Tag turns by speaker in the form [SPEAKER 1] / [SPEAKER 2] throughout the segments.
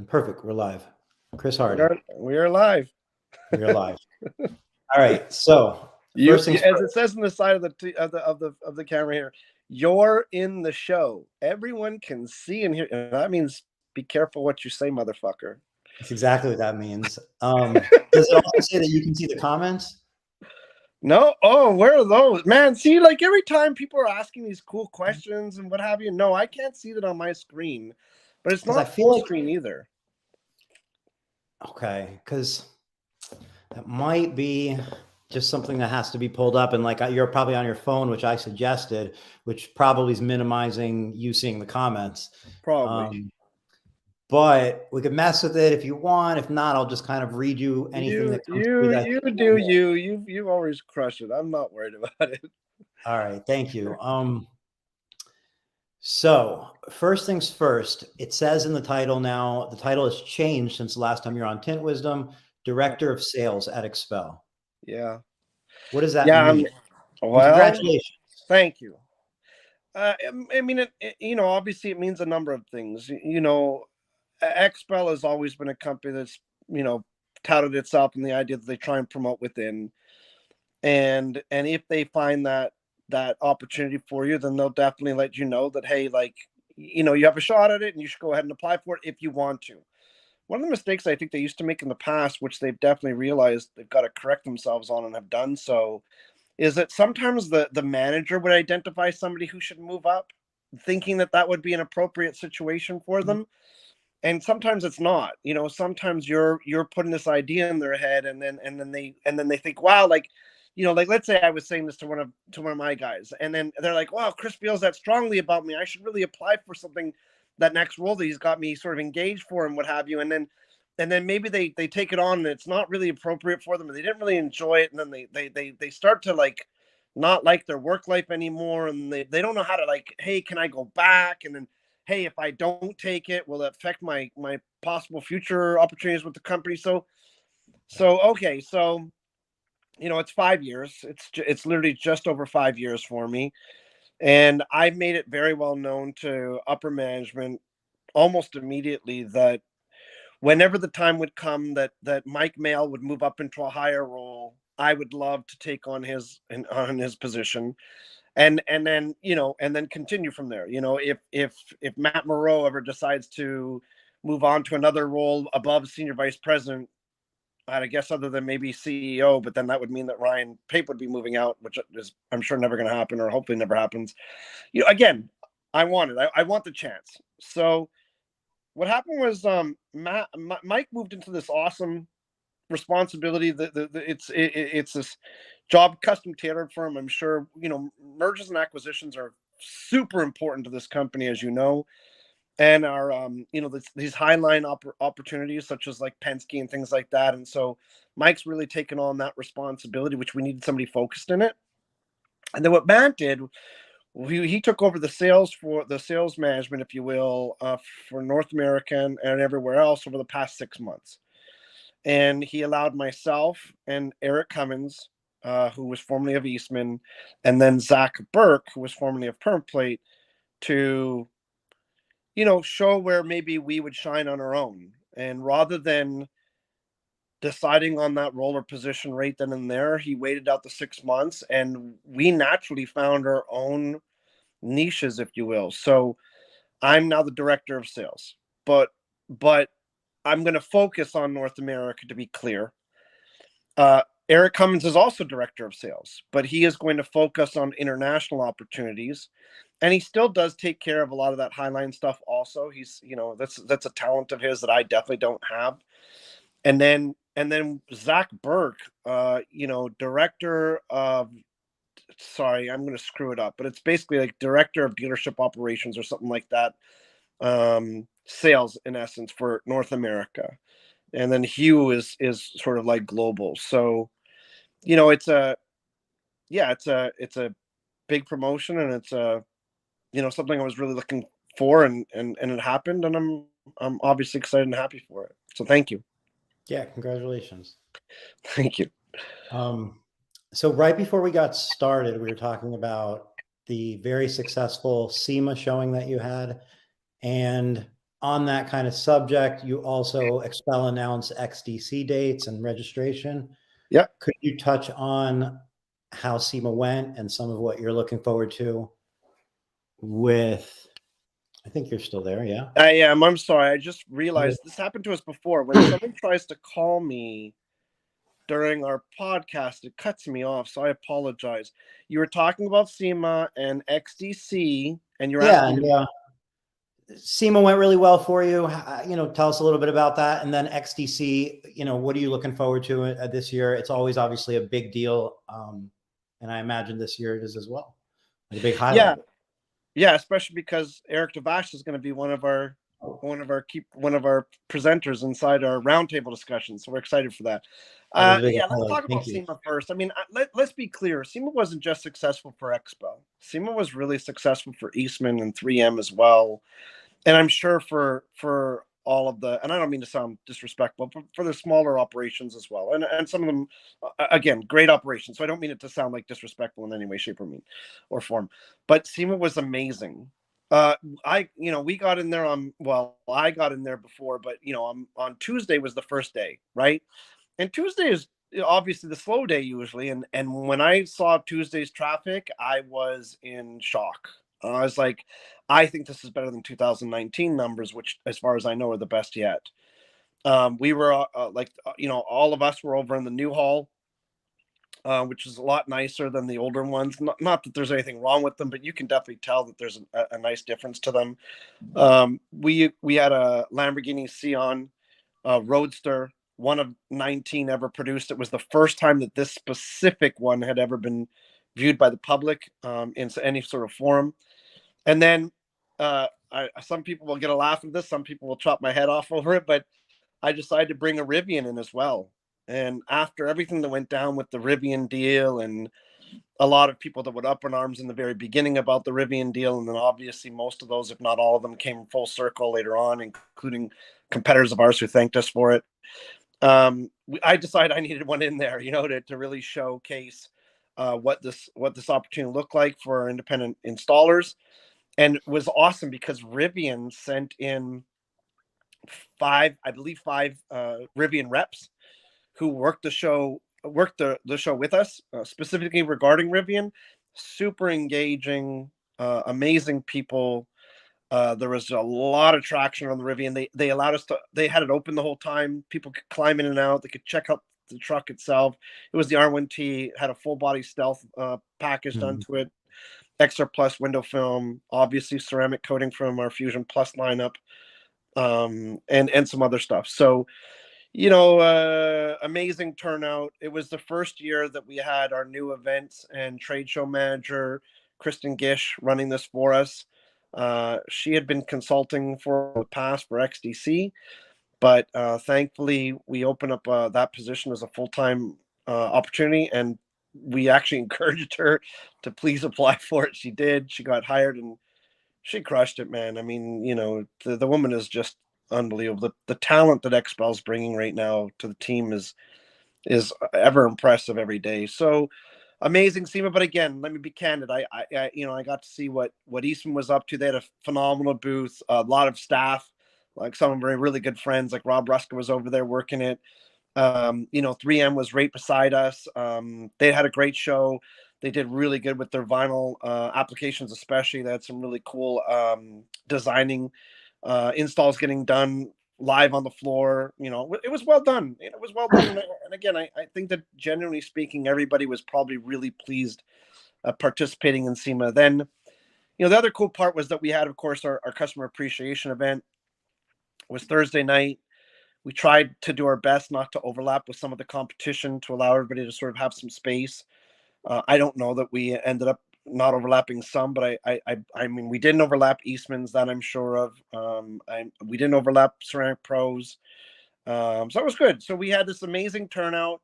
[SPEAKER 1] Perfect. We're live. Chris
[SPEAKER 2] We
[SPEAKER 1] Hardy.
[SPEAKER 2] are live.
[SPEAKER 1] We're live. All right. So
[SPEAKER 2] As
[SPEAKER 1] first,
[SPEAKER 2] it says on the side of the camera here, you're in the show. Everyone can see and hear. And that means be careful what you say, motherfucker.
[SPEAKER 1] that's exactly what that means. Does it also say that you can see the comments?
[SPEAKER 2] No. Oh, where are those? Man, see, like every time people are asking these cool questions and what have you. No, I can't see that on my screen. But it's not full screen either.
[SPEAKER 1] Okay, because that might be just something that has to be pulled up, and like you're probably on your phone, which I suggested, which probably is minimizing you seeing the comments.
[SPEAKER 2] Probably.
[SPEAKER 1] But we could mess with it if you want. If not, I'll just kind of read you anything that comes through.
[SPEAKER 2] You always crush it. I'm not worried about it.
[SPEAKER 1] All right, thank you. So first things first, it says in the title now, the title has changed since the last time you're on Tint Wizdom, Director of Sales at XPEL.
[SPEAKER 2] Yeah.
[SPEAKER 1] What does that mean?
[SPEAKER 2] Well,
[SPEAKER 1] congratulations.
[SPEAKER 2] Thank you. I mean, obviously it means a number of things. XPEL has always been a company that's, touted itself in the idea that they try and promote within. And if they find that opportunity for you, then they'll definitely let you know that, hey, like, you have a shot at it and you should go ahead and apply for it if you want to. One of the mistakes I think they used to make in the past, which they've definitely realized they've got to correct themselves on and have done so, is that sometimes the manager would identify somebody who should move up, thinking that would be an appropriate situation for them. And sometimes it's not. Sometimes you're putting this idea in their head, and then they think, wow, like, like, let's say I was saying this to one of my guys, and then they're like, wow, Chris feels that strongly about me. I should really apply for something, that next role that he's got me sort of engaged for and what have you. And then maybe they take it on and it's not really appropriate for them, and they didn't really enjoy it, and then they start to like not like their work life anymore, and they don't know how to, like, hey, can I go back? And then, hey, if I don't take it, will it affect my possible future opportunities with the company? So okay, so it's 5 years. It's literally just over 5 years for me, and I've made it very well known to upper management almost immediately that whenever the time would come that Mike Mail would move up into a higher role, I would love to take on his position, and then continue from there. If Matt Moreau ever decides to move on to another role above senior vice president, I guess other than maybe CEO, but then that would mean that Ryan Pape would be moving out, which is, I'm sure, never going to happen, or hopefully never happens. Again, I want it. I want the chance. So what happened was, Mike moved into this awesome responsibility. It's this job custom tailored for him. I'm sure, mergers and acquisitions are super important to this company, as you know, and are these highline opportunities such as like Penske and things like that. And so Mike's really taken on that responsibility, which we needed somebody focused in it. And then what Matt did, he took over the sales management, if you will, for North America and everywhere else over the past 6 months. And he allowed myself and Eric Cummins, who was formerly of Eastman, and then Zach Burke, who was formerly of Permplate, to show where maybe we would shine on our own. And rather than deciding on that role or position right then and there, he waited out the 6 months, and we naturally found our own niches, if you will. So I'm now the director of sales, but I'm going to focus on North America, to be clear. Eric Cummins is also director of sales, but he is going to focus on international opportunities, and he still does take care of a lot of that highline stuff also. He's, that's a talent of his that I definitely don't have. And then Zach Burke, director of, sorry, I'm going to screw it up, but it's basically like director of dealership operations or something like that. Sales in essence for North America. And then Hugh is sort of like global. So, it's a big promotion, and it's something I was really looking for, and it happened, and I'm obviously excited and happy for it. So thank you.
[SPEAKER 1] Yeah, congratulations.
[SPEAKER 2] Thank you.
[SPEAKER 1] So right before we got started, we were talking about the very successful SEMA showing that you had, and on that kind of subject, you also XPEL announced XDC dates and registration.
[SPEAKER 2] Yeah.
[SPEAKER 1] Could you touch on how SEMA went and some of what you're looking forward to with, I think you're still there, yeah?
[SPEAKER 2] I am. I'm sorry. I just realized this happened to us before. When someone tries to call me during our podcast, it cuts me off. So I apologize. You were talking about SEMA and XDC, and you're
[SPEAKER 1] Yeah,
[SPEAKER 2] asking.
[SPEAKER 1] and SEMA went really well for you. Tell us a little bit about that. And then XDC, what are you looking forward to this year? It's always obviously a big deal. And I imagine this year it is as well. Like a big highlight.
[SPEAKER 2] Yeah, especially because Eric Devash is going to be one of our presenters inside our roundtable discussion. So we're excited for that.
[SPEAKER 1] That is a big
[SPEAKER 2] Let's
[SPEAKER 1] highlight.
[SPEAKER 2] talk about
[SPEAKER 1] Thank you.
[SPEAKER 2] SEMA first. I mean, let's be clear. SEMA wasn't just successful for XPEL. SEMA was really successful for Eastman and 3M as well. And I'm sure for all of the, and I don't mean to sound disrespectful, but for the smaller operations as well, and some of them, again, great operations. So I don't mean it to sound like disrespectful in any way, shape, or form. But SEMA was amazing. We got in there I got in there before, but on Tuesday was the first day, right? And Tuesday is obviously the slow day usually, and when I saw Tuesday's traffic, I was in shock. I was like, I think this is better than 2019 numbers, which, as far as I know, are the best yet. We were all of us were over in the new hall, which is a lot nicer than the older ones. Not that there's anything wrong with them, but you can definitely tell that there's a nice difference to them. We had a Lamborghini Sion Roadster, one of 19 ever produced. It was the first time that this specific one had ever been viewed by the public in any sort of forum. And then some people will get a laugh at this. Some people will chop my head off over it, but I decided to bring a Rivian in as well. And after everything that went down with the Rivian deal, and a lot of people that were up in arms in the very beginning about the Rivian deal, and then obviously most of those, if not all of them, came full circle later on, including competitors of ours who thanked us for it. I decided I needed one in there, to really showcase what this opportunity looked like for our independent installers. And it was awesome because Rivian sent in five Rivian reps who worked the show with us, specifically regarding Rivian. Super engaging, amazing people. There was a lot of traction on the Rivian. They allowed us to. They had it open the whole time. People could climb in and out. They could check out the truck itself. It was the R1T. Had a full body stealth packaged onto it. Extra Plus window film, obviously ceramic coating from our Fusion Plus lineup, and some other stuff. So, amazing turnout. It was the first year that we had our new events and trade show manager, Kristen Gish, running this for us. She had been consulting for the past for XDC, but thankfully we opened up that position as a full-time opportunity, and we actually encouraged her to please apply for it. She did. She got hired and she crushed it, man. I mean, the woman is just unbelievable. The talent that XPEL is bringing right now to the team is ever impressive every day. So amazing SEMA. But again, let me be candid. I got to see what Eastman was up to. They had a phenomenal booth, a lot of staff, like some of my really good friends, like Rob Ruska was over there working it. 3M was right beside us. They had a great show. They did really good with their vinyl applications, especially. They had some really cool designing installs getting done live on the floor. It was well done. It was well done. And again, I think that generally speaking, everybody was probably really pleased participating in SEMA. Then, the other cool part was that we had, of course, our customer appreciation event. It was Thursday night. We tried to do our best not to overlap with some of the competition to allow everybody to sort of have some space. I don't know that we ended up not overlapping some, but I mean, we didn't overlap Eastman's, that I'm sure of. We didn't overlap Ceramic Pros. So it was good. So we had this amazing turnout.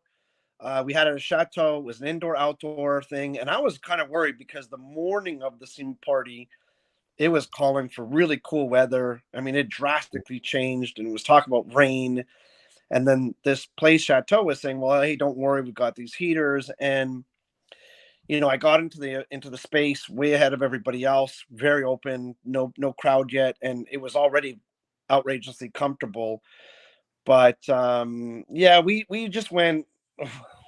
[SPEAKER 2] We had it at a chateau. It was an indoor-outdoor thing. And I was kind of worried because the morning of the SEMA party, it was calling for really cool weather. I mean, it drastically changed, and it was talking about rain. And then this place, Chateau, was saying, well, hey, don't worry, we've got these heaters. And I got into the space way ahead of everybody else, very open, no crowd yet, and it was already outrageously comfortable. But yeah, we just went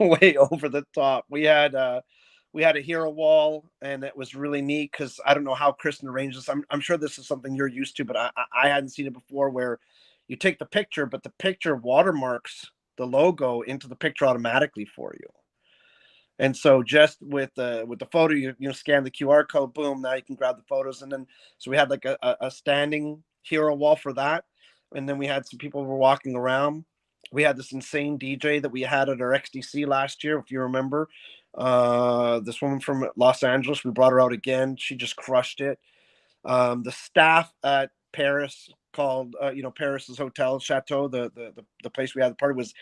[SPEAKER 2] way over the top. We had a hero wall, and it was really neat because I don't know how Kristen arranged this. I'm sure this is something you're used to, but I hadn't seen it before, where you take the picture, but the picture watermarks the logo into the picture automatically for you. And so just with the photo, you scan the QR code, boom, now you can grab the photos. And then so we had like a standing hero wall for that. And then we had some people who were walking around. We had this insane DJ that we had at our XDC last year, if you remember. This woman from Los Angeles, we brought her out again. She just crushed it. The staff at Paris called, Paris's Hotel Chateau, the place we had the party, was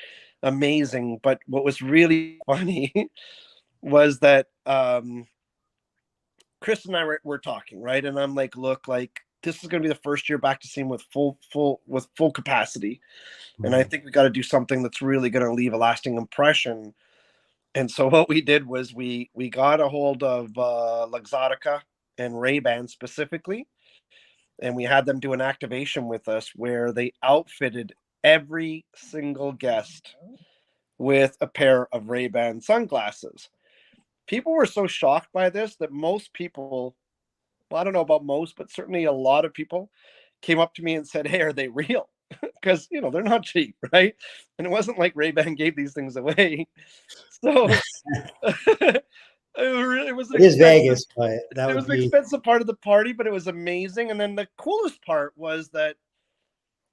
[SPEAKER 2] amazing. But what was really funny was that Chris and I were talking, right? And I'm like, look, like this is going to be the first year back to SEMA with full capacity, and I think we got to do something that's really going to leave a lasting impression. And so what we did was we got a hold of Luxottica and Ray-Ban specifically, and we had them do an activation with us where they outfitted every single guest with a pair of Ray-Ban sunglasses. People were so shocked by this that most people, well, I don't know about most, but certainly a lot of people came up to me and said, hey, are they real? Because, they're not cheap, right? And it wasn't like Ray-Ban gave these things away. So it was an
[SPEAKER 1] It is
[SPEAKER 2] expensive,
[SPEAKER 1] Vegas, but that
[SPEAKER 2] it
[SPEAKER 1] would
[SPEAKER 2] was an
[SPEAKER 1] be.
[SPEAKER 2] expensive part of the party, but it was amazing. And then the coolest part was that,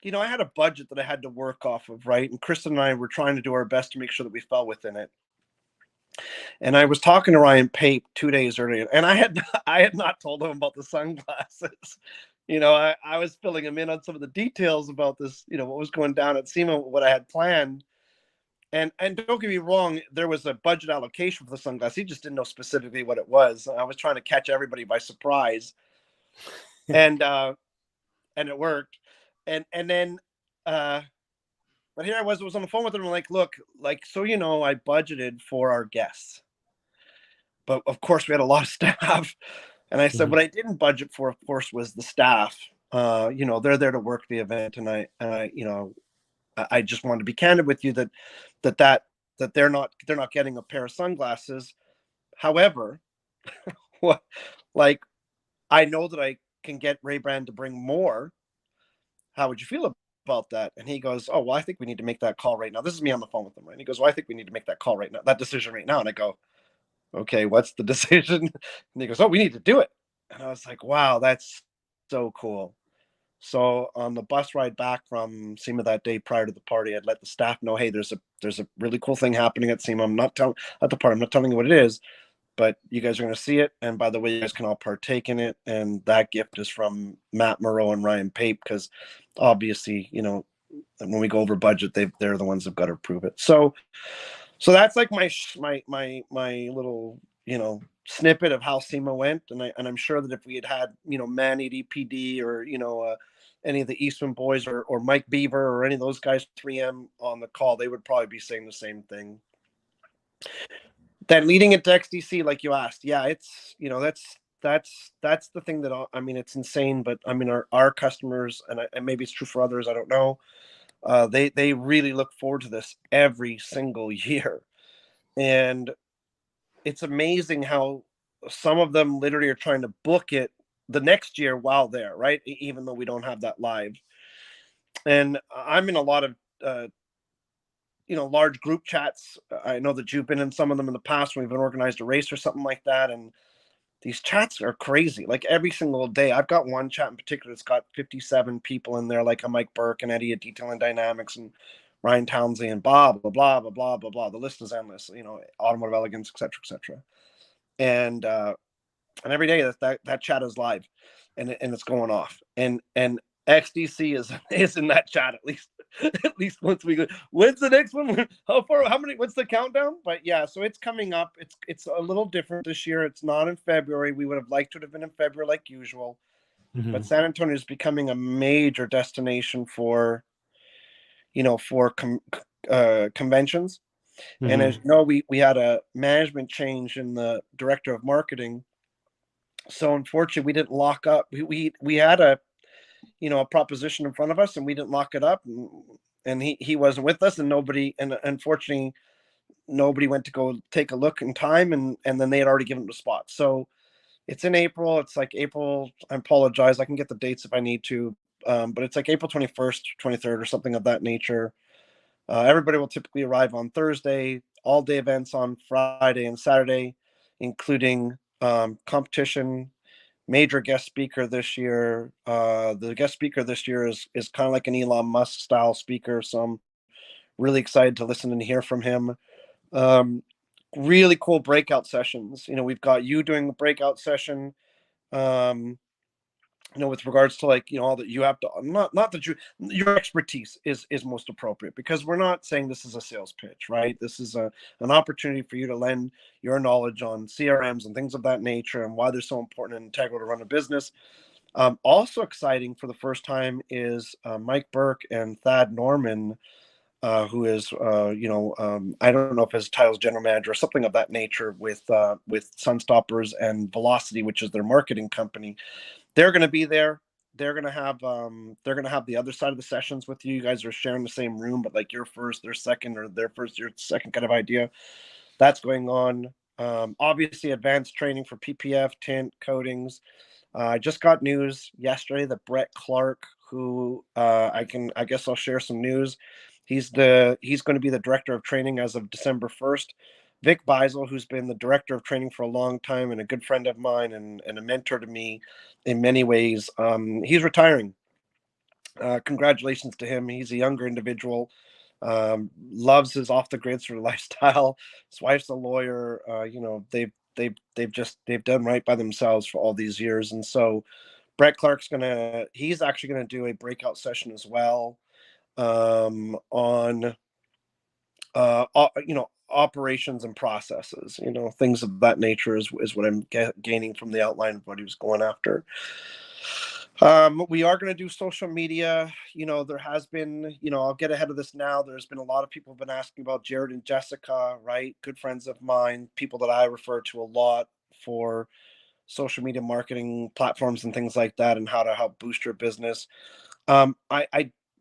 [SPEAKER 2] I had a budget that I had to work off of, right? And Kristen and I were trying to do our best to make sure that we fell within it. And I was talking to Ryan Pape 2 days earlier, and I had not told him about the sunglasses. I was filling him in on some of the details about this, what was going down at SEMA, what I had planned. And don't get me wrong, there was a budget allocation for the sunglasses. He just didn't know specifically what it was. I was trying to catch everybody by surprise, and it worked. And then but here I was on the phone with him. I'm like, look, like, so I budgeted for our guests, but of course we had a lot of staff. And I said, what I didn't budget for, of course, was the staff. They're there to work the event, and I just wanted to be candid with you that they're not getting a pair of sunglasses. However, what, like, I know that I can get Ray-Ban to bring more. How would you feel about that? And he goes, oh, well, I think we need to make that call right now. This is me on the phone with him, right? And he goes, well, I think we need to make that call right now, that decision right now. And I go, okay, what's the decision? And he goes, oh, we need to do it. And I was like, wow, that's so cool. So on the bus ride back from SEMA that day prior to the party, I'd let the staff know, hey, there's a really cool thing happening at SEMA. I'm not telling you what it is, but you guys are going to see it. And by the way, you guys can all partake in it. And that gift is from Matt Moreau and Ryan Pape, because obviously, when we go over budget, they're the ones that've got to approve it. So that's like my little, snippet of how SEMA went. And I'm sure that if we had Manny DPD or, any of the Eastman boys or Mike Beaver or any of those guys, 3M on the call, they would probably be saying the same thing. Then leading into XDC, like you asked, yeah, it's, that's the thing that, it's insane, but our customers, and maybe it's true for others, I don't know. They really look forward to this every single year. And it's amazing how some of them literally are trying to book it the next year while there, right? Even though we don't have that live. And I'm in a lot of, large group chats. I know that you've been in some of them in the past when we've been organized a race or something like that. And these chats are crazy. Like every single day, I've got one chat in particular that's got 57 people in there, like a Mike Burke and Eddie at Detail and Dynamics and Ryan Townsley and blah, blah, blah, blah, blah, blah, blah. The list is endless, automotive elegance, et cetera, et cetera. And every day that chat is live and it's going off. And XDC is in that chat at least once we go. When's the next one? How many? What's the countdown? But yeah, so it's coming up. It's a little different this year. It's not in February. We would have liked to have been in February like usual, but San Antonio is becoming a major destination for conventions. And as you know, we had a management change in the director of marketing. So unfortunately, we didn't lock up. We had a a proposition in front of us, and we didn't lock it up, and he wasn't with us, and nobody, and unfortunately nobody went to go take a look in time, and then they had already given the spot. So it's in April. It's like April. I apologize. I can get the dates if I need to, but it's like April 21st, 23rd, or something of that nature. Everybody will typically arrive on Thursday. All day events on Friday and Saturday, including competition. Major guest speaker this year. The guest speaker this year is kind of like an Elon Musk style speaker, so I'm really excited to listen and hear from him. Um, Really cool breakout sessions. We've got you doing the breakout session. Um, with regards to, like, all that you have to, not that your expertise is most appropriate, because we're not saying this is a sales pitch, right? This is an opportunity for you to lend your knowledge on CRMs and things of that nature, and why they're so important and integral to run a business. Also exciting for the first time is Mike Burke and Thad Norman, who is, I don't know if his title is general manager or something of that nature with Sunstoppers and Velocity, which is their marketing company. They're going to be there. They're going to have the other side of the sessions with you. You guys are sharing the same room, but like, you're first, they're second, or their first, your second, kind of idea. That's going on. Obviously, advanced training for PPF, tint, coatings. I just got news yesterday that Brett Clark, who I guess I'll share some news. He's going to be the director of training as of December 1st. Vic Beisel, who's been the director of training for a long time and a good friend of mine, and a mentor to me in many ways, he's retiring. Congratulations to him. He's a younger individual, loves his off the grid sort of lifestyle. His wife's a lawyer. They've done right by themselves for all these years, and so Brett Clark's he's actually gonna do a breakout session as well, on operations and processes, things of that nature is what I'm gaining from the outline of what he was going after. We are going to do social media. There has been, I'll get ahead of this now. There's been a lot of people have been asking about Jared and Jessica, right? Good friends of mine, people that I refer to a lot for social media marketing platforms and things like that, and how to help boost your business.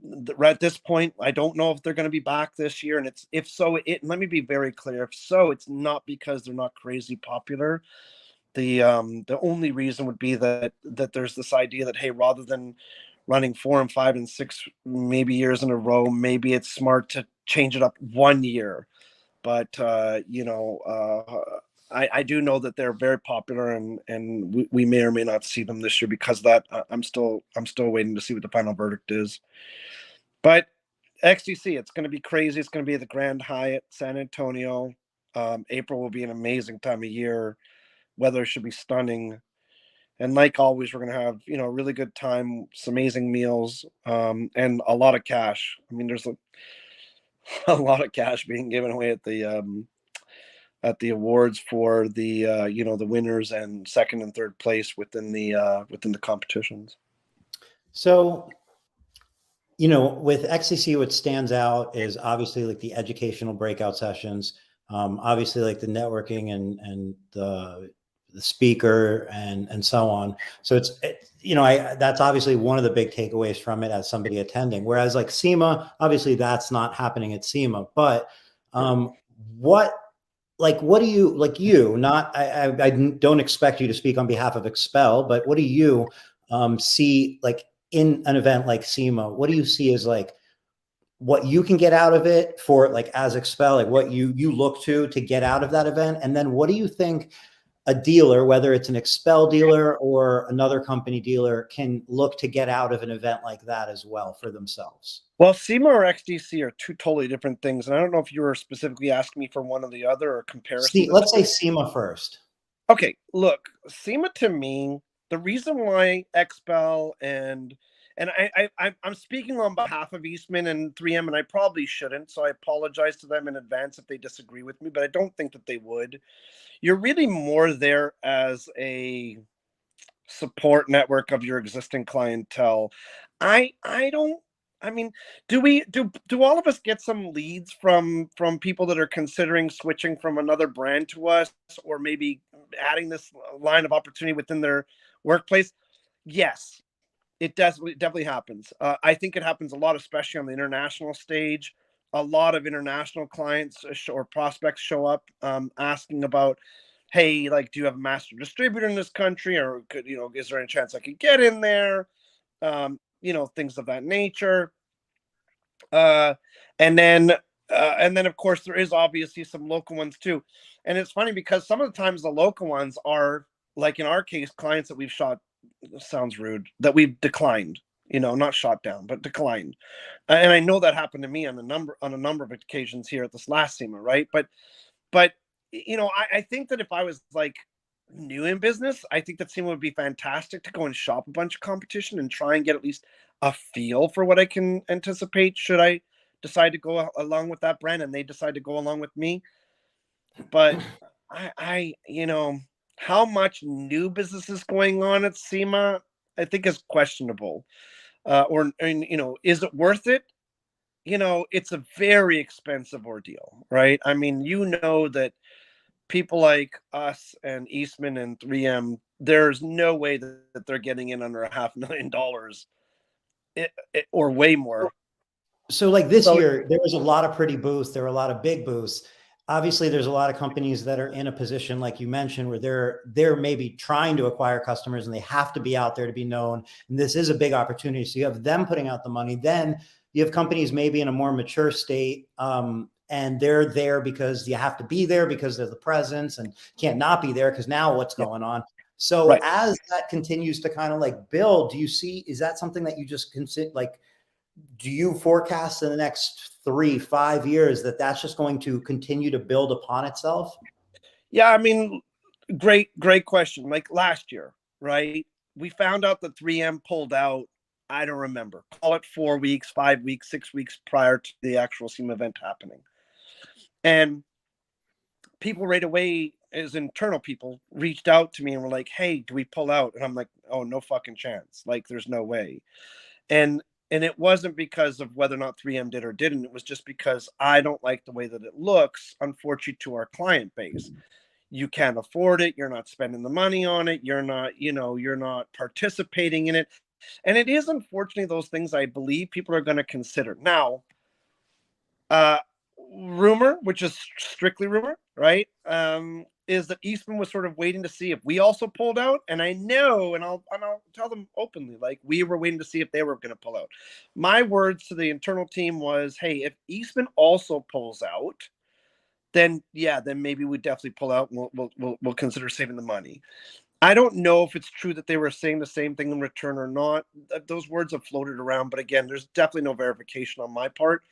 [SPEAKER 2] Right at this point, I don't know if they're going to be back this year, and if so, let me be very clear. If so, it's not because they're not crazy popular. The only reason would be that there's this idea that, hey, rather than running 4 and 5 and 6 maybe years in a row, maybe it's smart to change it up 1 year. But I do know that they're very popular, and we may or may not see them this year because of that. I'm still waiting to see what the final verdict is. But XTC, it's going to be crazy. It's going to be at the Grand Hyatt San Antonio. April will be an amazing time of year. Weather should be stunning. And like always, we're going to have, a really good time, some amazing meals, and a lot of cash. I mean, there's a lot of cash being given away at the awards for the the winners and second and third place within the competitions.
[SPEAKER 1] So, with XCC, what stands out is obviously like the educational breakout sessions, obviously like the networking and the speaker and so on. So that's obviously one of the big takeaways from it as somebody attending. Whereas like SEMA, obviously that's not happening at SEMA, but what do you not, I don't expect you to speak on behalf of XPEL, but what do you see like in an event like SEMA? What do you see as like what you can get out of it for like as XPEL, like what you look to get out of that event? And then what do you think a dealer, whether it's an XPEL dealer or another company dealer, can look to get out of an event like that as well for themselves?
[SPEAKER 2] Well, SEMA or XDC are two totally different things. And I don't know if you were specifically asking me for one or the other, or comparison.
[SPEAKER 1] Let's say SEMA first.
[SPEAKER 2] Okay, look, SEMA to me, the reason why XPEL and I'm speaking on behalf of Eastman and 3M, and I probably shouldn't, so I apologize to them in advance if they disagree with me, but I don't think that they would. You're really more there as a support network of your existing clientele. I don't. I mean, do all of us get some leads from people that are considering switching from another brand to us, or maybe adding this line of opportunity within their workplace? Yes. It definitely happens. I think it happens a lot, especially on the international stage. A lot of international clients or prospects show up asking about, hey, like, do you have a master distributor in this country, or could is there any chance I could get in there? Things of that nature. Uh, and then of course there is obviously some local ones too. And it's funny because some of the times the local ones are, like in our case, clients that we've shot, sounds rude, that we've declined, not shot down, but declined. And I know that happened to me on a number of occasions here at this last SEMA, right? But I think that if I was like new in business, I think that SEMA would be fantastic to go and shop a bunch of competition and try and get at least a feel for what I can anticipate should I decide to go along with that brand and they decide to go along with me. But how much new business is going on at SEMA, I think is questionable. Is it worth it? It's a very expensive ordeal, right? I mean, that people like us and Eastman and 3M, there's no way that they're getting in under $500,000 or way more.
[SPEAKER 1] So like this year, there was a lot of pretty booths. There were a lot of big booths. Obviously, there's a lot of companies that are in a position, like you mentioned, where they're maybe trying to acquire customers and they have to be out there to be known. And this is a big opportunity. So you have them putting out the money. Then you have companies maybe in a more mature state, and they're there because you have to be there because of the presence, and can't not be there because now what's going on. So
[SPEAKER 2] Right.
[SPEAKER 1] as that continues to kind of like build, is that something that you just consider, like, do you forecast in the next 3-5 years that that's just going to continue to build upon itself?
[SPEAKER 2] Yeah, I mean, great question. Like last year, right? We found out that 3M pulled out, I don't remember, call it 4 weeks, 5 weeks, 6 weeks prior to the actual SEMA event happening. And people right away, as internal people, reached out to me and were like, hey, do we pull out? And I'm like, oh, no fucking chance. Like, there's no way. And it wasn't because of whether or not 3M did or didn't. It was just because I don't like the way that it looks, unfortunately, to our client base. You can't afford it. You're not spending the money on it. You're not participating in it. And it is, unfortunately, those things I believe people are going to consider. Now, rumor, which is strictly rumor, right? Is that Eastman was sort of waiting to see if we also pulled out. And I know, and I'll tell them openly, like, we were waiting to see if they were going to pull out. My words to the internal team was, hey, if Eastman also pulls out, then maybe we definitely pull out and we'll consider saving the money. I don't know if it's true that they were saying the same thing in return or not. Those words have floated around, but again, there's definitely no verification on my part.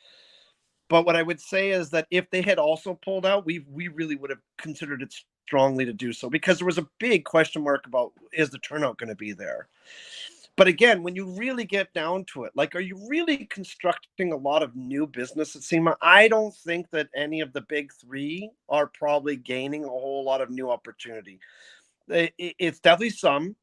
[SPEAKER 2] But what I would say is that if they had also pulled out, we really would have considered it strongly to do so, because there was a big question mark about, is the turnout going to be there? But again, when you really get down to it, like, are you really constructing a lot of new business at SEMA? I don't think that any of the big three are probably gaining a whole lot of new opportunity. It's definitely some.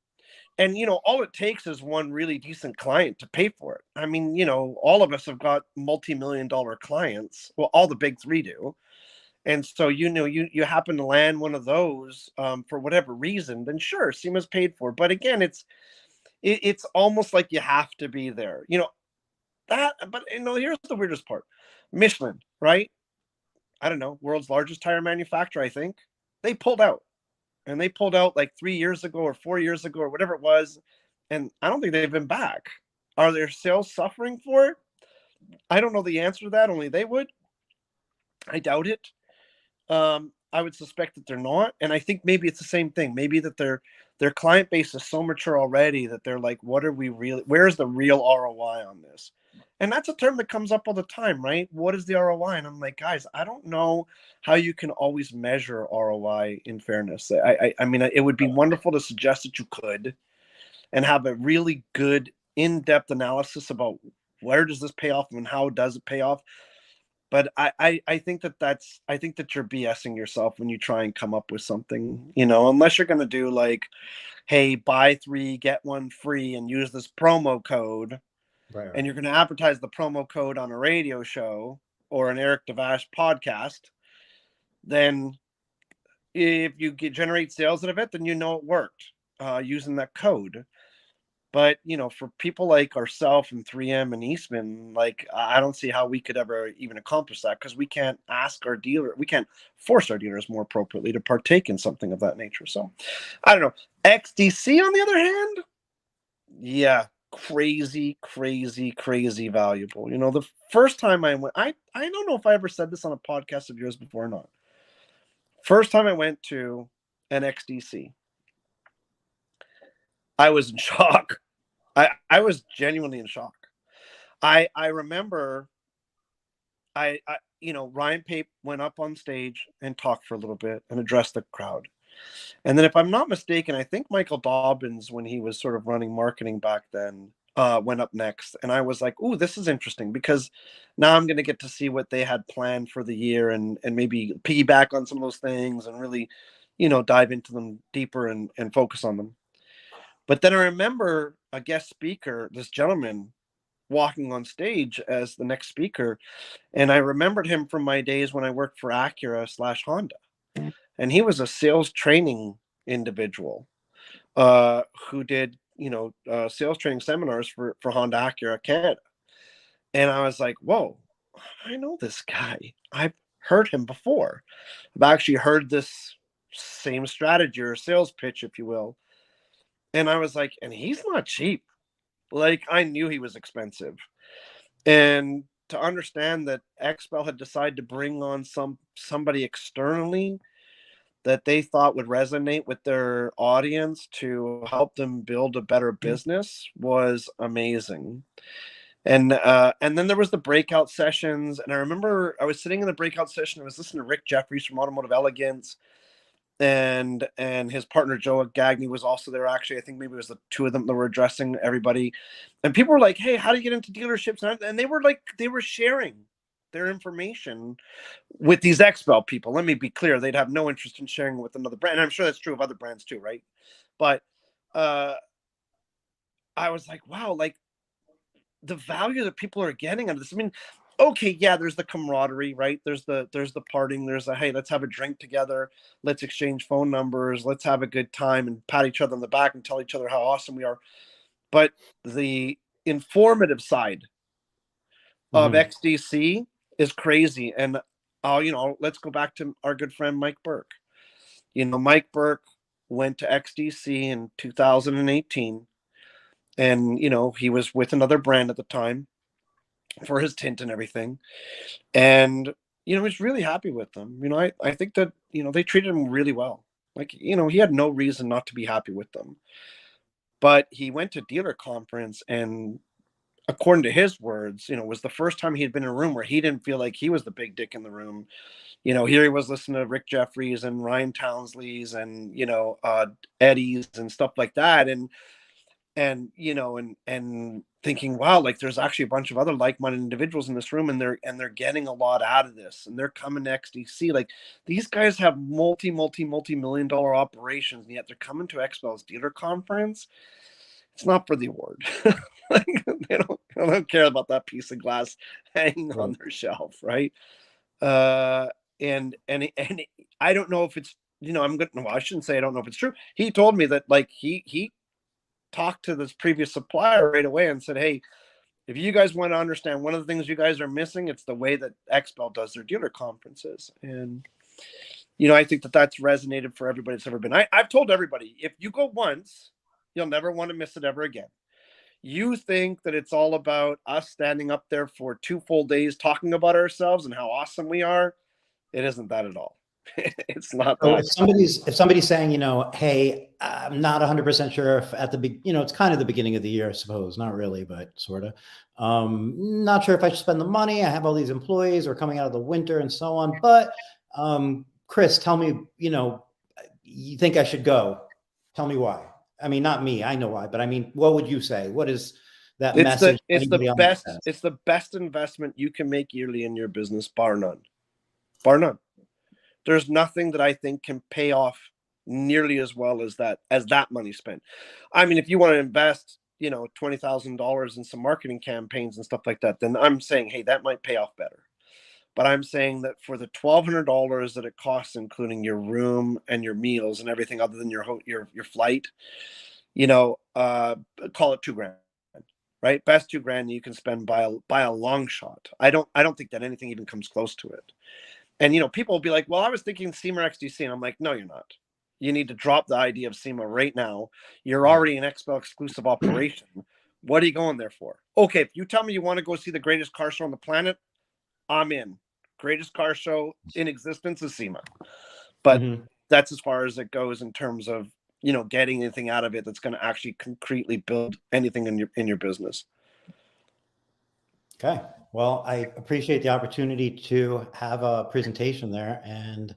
[SPEAKER 2] And, all it takes is one really decent client to pay for it. I mean, all of us have got multi-million-dollar clients. Well, all the big three do. And so, you happen to land one of those for whatever reason, then sure, SEMA's paid for. But again, it's almost like you have to be there. But here's the weirdest part. Michelin, right? I don't know, world's largest tire manufacturer, I think. They pulled out. And they pulled out like 3 years ago or 4 years ago or whatever it was. And I don't think they've been back. Are their sales suffering for it? I don't know the answer to that. Only they would. I doubt it. I would suspect that they're not. And I think maybe it's the same thing. Maybe that their client base is so mature already that they're like, where's the real ROI on this? And that's a term that comes up all the time, right? What is the ROI? And I'm like, guys, I don't know how you can always measure ROI, in fairness. I mean, it would be wonderful to suggest that you could and have a really good in-depth analysis about where does this pay off and how does it pay off. But I think that you're BSing yourself when you try and come up with something, unless you're going to do like, hey, buy 3, get 1 free and use this promo code.
[SPEAKER 1] Right.
[SPEAKER 2] And you're going to advertise the promo code on a radio show or an Eric Devash podcast. Then if you generate sales out of it, then it worked using that code. But for people like ourselves and 3M and Eastman, like I don't see how we could ever even accomplish that, because we can't force our dealers more appropriately to partake in something of that nature. So I don't know. XDC, on the other hand, yeah, crazy, crazy, crazy valuable. The first time I went, I don't know if I ever said this on a podcast of yours before or not. First time I went to an XDC, I was in shock. I was genuinely in shock. I remember Ryan Pape went up on stage and talked for a little bit and addressed the crowd. And then, if I'm not mistaken, I think Michael Dobbins, when he was sort of running marketing back then, went up next. And I was like, "Ooh, this is interesting," because now I'm going to get to see what they had planned for the year, and maybe piggyback on some of those things and really, dive into them deeper and focus on them. But then I remember a guest speaker, this gentleman, walking on stage as the next speaker. And I remembered him from my days when I worked for Acura/Honda. And he was a sales training individual who did, sales training seminars for Honda Acura Canada. And I was like, whoa, I know this guy. I've heard him before. I've actually heard this same strategy or sales pitch, if you will. And I was like, and he's not cheap. Like, I knew he was expensive. And to understand that XPEL had decided to bring on somebody externally that they thought would resonate with their audience to help them build a better business was amazing. And then there was the breakout sessions. And I remember I was sitting in the breakout session. I was listening to Rick Jeffries from Automotive Elegance, and his partner Joe Gagney was also there. Actually, I think maybe it was the two of them that were addressing everybody, and people were like, "Hey, how do you get into dealerships?" And they were sharing their information with these XPEL people. Let me be clear, they'd have no interest in sharing with another brand, and I'm sure that's true of other brands too, right? But I was like, wow, like the value that people are getting out of this. I mean, okay, yeah, there's the camaraderie, right? There's the partying, there's hey, let's have a drink together, let's exchange phone numbers, let's have a good time and pat each other on the back and tell each other how awesome we are. But the informative side of XDC is crazy. And let's go back to our good friend Mike Burke. Mike Burke went to XDC in 2018, and he was with another brand at the time for his tint and everything. And, he's really happy with them. I think that, they treated him really well. Like, he had no reason not to be happy with them. But he went to dealer conference, and according to his words, was the first time he had been in a room where he didn't feel like he was the big dick in the room. Here he was listening to Rick Jeffries and Ryan Townsley's and, Eddie's and stuff like that. And thinking, wow, like there's actually a bunch of other like-minded individuals in this room, and they're getting a lot out of this, and they're coming to XDC. Like, these guys have multi-million dollar operations, and yet they're coming to XPEL's dealer conference. It's not for the award. Like, they don't care about that piece of glass hanging on their shelf, right? And I don't know if it's, I shouldn't say I don't know if it's true. He told me that, like, he talked to this previous supplier right away and said, hey, if you guys want to understand one of the things you guys are missing, it's the way that XPEL does their dealer conferences. And I think that that's resonated for everybody that's ever been. I've told everybody, if you go once, you'll never want to miss it ever again. You think that it's all about us standing up there for 2 full days talking about ourselves and how awesome we are. It isn't that at all. It's not
[SPEAKER 1] So
[SPEAKER 2] that.
[SPEAKER 1] if somebody's saying, hey, I'm not 100% sure if at the it's kind of the beginning of the year, I suppose, not really, but sort of, not sure if I should spend the money. I have all these employees, we're coming out of the winter and so on. But Chris, tell me, you think I should go? Tell me why. I mean, not me, I know why, but I mean, what would you say? What is that message?
[SPEAKER 2] It's the best investment you can make yearly in your business, bar none. Bar none. There's nothing that I think can pay off nearly as well as that money spent. I mean, if you want to invest, $20,000 in some marketing campaigns and stuff like that, then I'm saying, hey, that might pay off better. But I'm saying that for the $1,200 that it costs, including your room and your meals and everything other than your flight, call it $2,000, right? Best $2,000 you can spend by a long shot. I don't think that anything even comes close to it. And people will be like, well, I was thinking SEMA or XDC, and I'm like, no, you're not. You need to drop the idea of SEMA right now. You're already an XPEL exclusive operation. What are you going there for? Okay, if you tell me you want to go see the greatest car show on the planet, I'm in. Greatest car show in existence is SEMA. But that's as far as it goes in terms of getting anything out of it that's going to actually concretely build anything in your business.
[SPEAKER 1] Okay. Well, I appreciate the opportunity to have a presentation there, and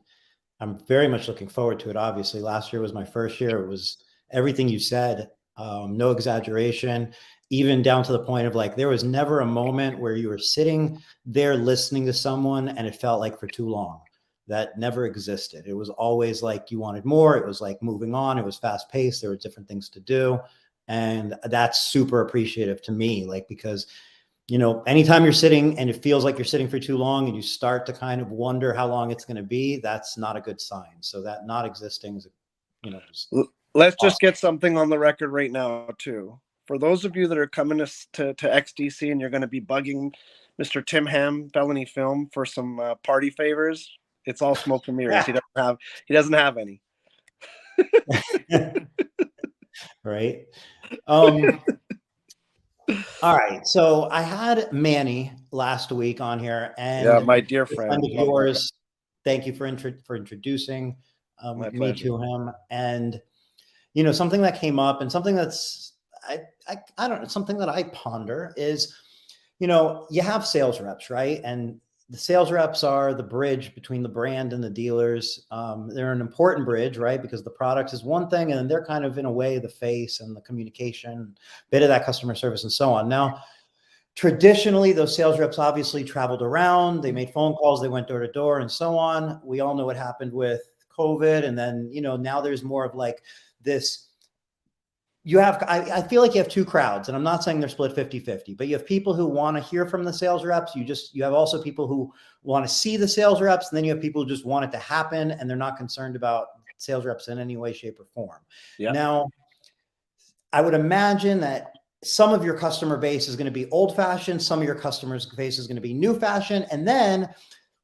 [SPEAKER 1] I'm very much looking forward to it. Obviously, last year was my first year. It was everything you said, no exaggeration, even down to the point of like, there was never a moment where you were sitting there listening to someone and it felt like for too long. That never existed. It was always like you wanted more. It was like moving on. It was fast paced. There were different things to do. And that's super appreciative to me, like, because anytime you're sitting and it feels like you're sitting for too long and you start to kind of wonder how long it's going to be, that's not a good sign. So that not existing is,
[SPEAKER 2] let's just get something on the record right now too. For those of you that are coming to XDC and you're going to be bugging Mr. Tim Ham, Felony Film, for some party favors, it's all smoke and mirrors. He doesn't have any.
[SPEAKER 1] Right. All right. So I had Manny last week on here, and
[SPEAKER 2] my dear friend
[SPEAKER 1] of yours. Thank you for introducing me to him. And something that came up, and something that's I don't know, something that I ponder is, you have sales reps, right? And the sales reps are the bridge between the brand and the dealers. They're an important bridge, right? Because the product is one thing, and they're kind of, in a way, the face and the communication, bit of that customer service and so on. Now, traditionally, those sales reps obviously traveled around. They made phone calls. They went door to door and so on. We all know what happened with COVID. And then, now there's more of like this. I feel like you have two crowds, and I'm not saying they're split 50-50, but you have people who want to hear from the sales reps. You have also people who want to see the sales reps. And then you have people who just want it to happen, and they're not concerned about sales reps in any way, shape, or form. Yeah. Now, I would imagine that some of your customer base is going to be old fashioned. Some of your customers base is going to be new fashion. And then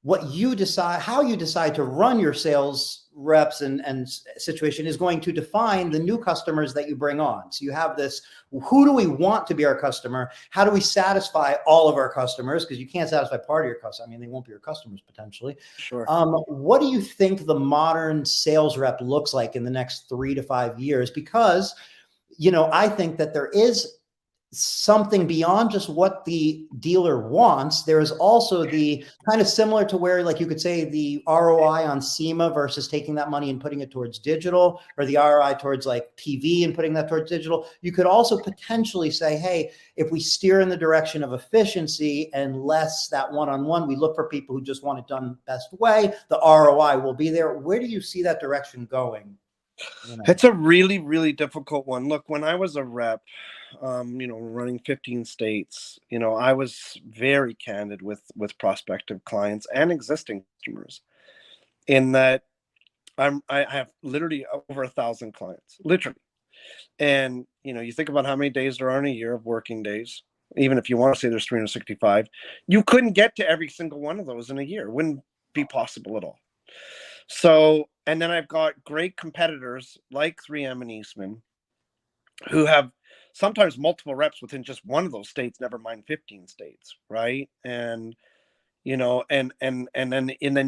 [SPEAKER 1] how you decide to run your sales reps and situation is going to define the new customers that you bring on. So you have this, who do we want to be our customer? How do we satisfy all of our customers? Because you can't satisfy part of your customer. I mean, they won't be your customers potentially.
[SPEAKER 2] Sure.
[SPEAKER 1] What do you think the modern sales rep looks like in the next 3 to 5 years? Because, I think that there is something beyond just what the dealer wants. There is also the kind of similar to where, like, you could say the ROI on SEMA versus taking that money and putting it towards digital, or the ROI towards like TV and putting that towards digital. You could also potentially say, hey, if we steer in the direction of efficiency and less that one-on-one, we look for people who just want it done best way, the ROI will be there. Where do you see that direction going?
[SPEAKER 2] It's a really, really difficult one. Look, when I was a rep, running 15 states, I was very candid with prospective clients and existing customers, in that I have literally over 1,000 clients, literally. And, you think about how many days there are in a year of working days. Even if you want to say there's 365, you couldn't get to every single one of those in a year. It wouldn't be possible at all. So, and then I've got great competitors like 3M and Eastman, who have sometimes multiple reps within just one of those states, never mind 15 states, right? And then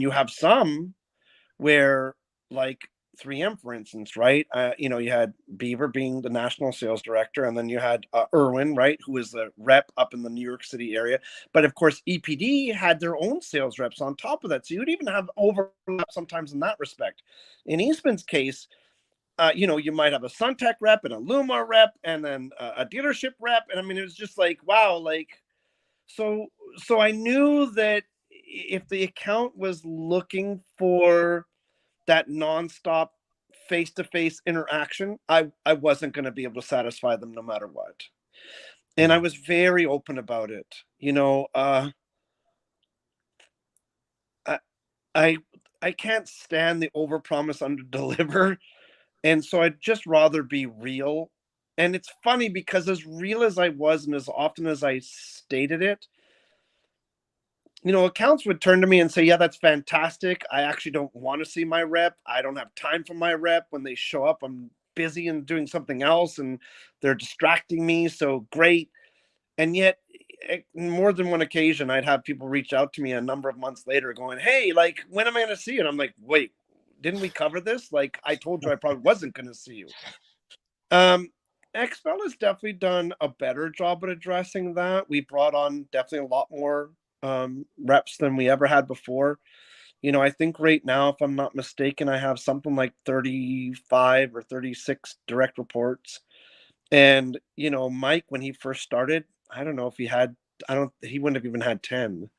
[SPEAKER 2] you have some where, like 3M, for instance, right? You had Beaver being the national sales director, and then you had Irwin, right, who was the rep up in the New York City area. But of course, EPD had their own sales reps on top of that, so you'd even have overlap sometimes in that respect. In Eastman's case, you might have a Suntech rep and a Luma rep, and then a dealership rep, and I mean, it was just like, wow, like, so I knew that if the account was looking for that nonstop face-to-face interaction, I wasn't going to be able to satisfy them no matter what. And I was very open about it. I can't stand the overpromise, underdeliver. And so I'd just rather be real And it's funny because as real as I was and as often as I stated it, accounts would turn to me and say, yeah, that's fantastic. I actually don't want to see my rep. I don't have time for my rep. When they show up, I'm busy and doing something else and they're distracting me. So great. And yet, more than one occasion, I'd have people reach out to me a number of months later going, hey, like, when am I going to see you? And I'm like, wait, didn't we cover this? Like, I told you I probably wasn't going to see you. XPEL has definitely done a better job at addressing that. We brought on definitely a lot more reps than we ever had before. I think right now, if I'm not mistaken, I have something like 35 or 36 direct reports. And, Mike, when he first started, I don't know if he wouldn't have even had 10,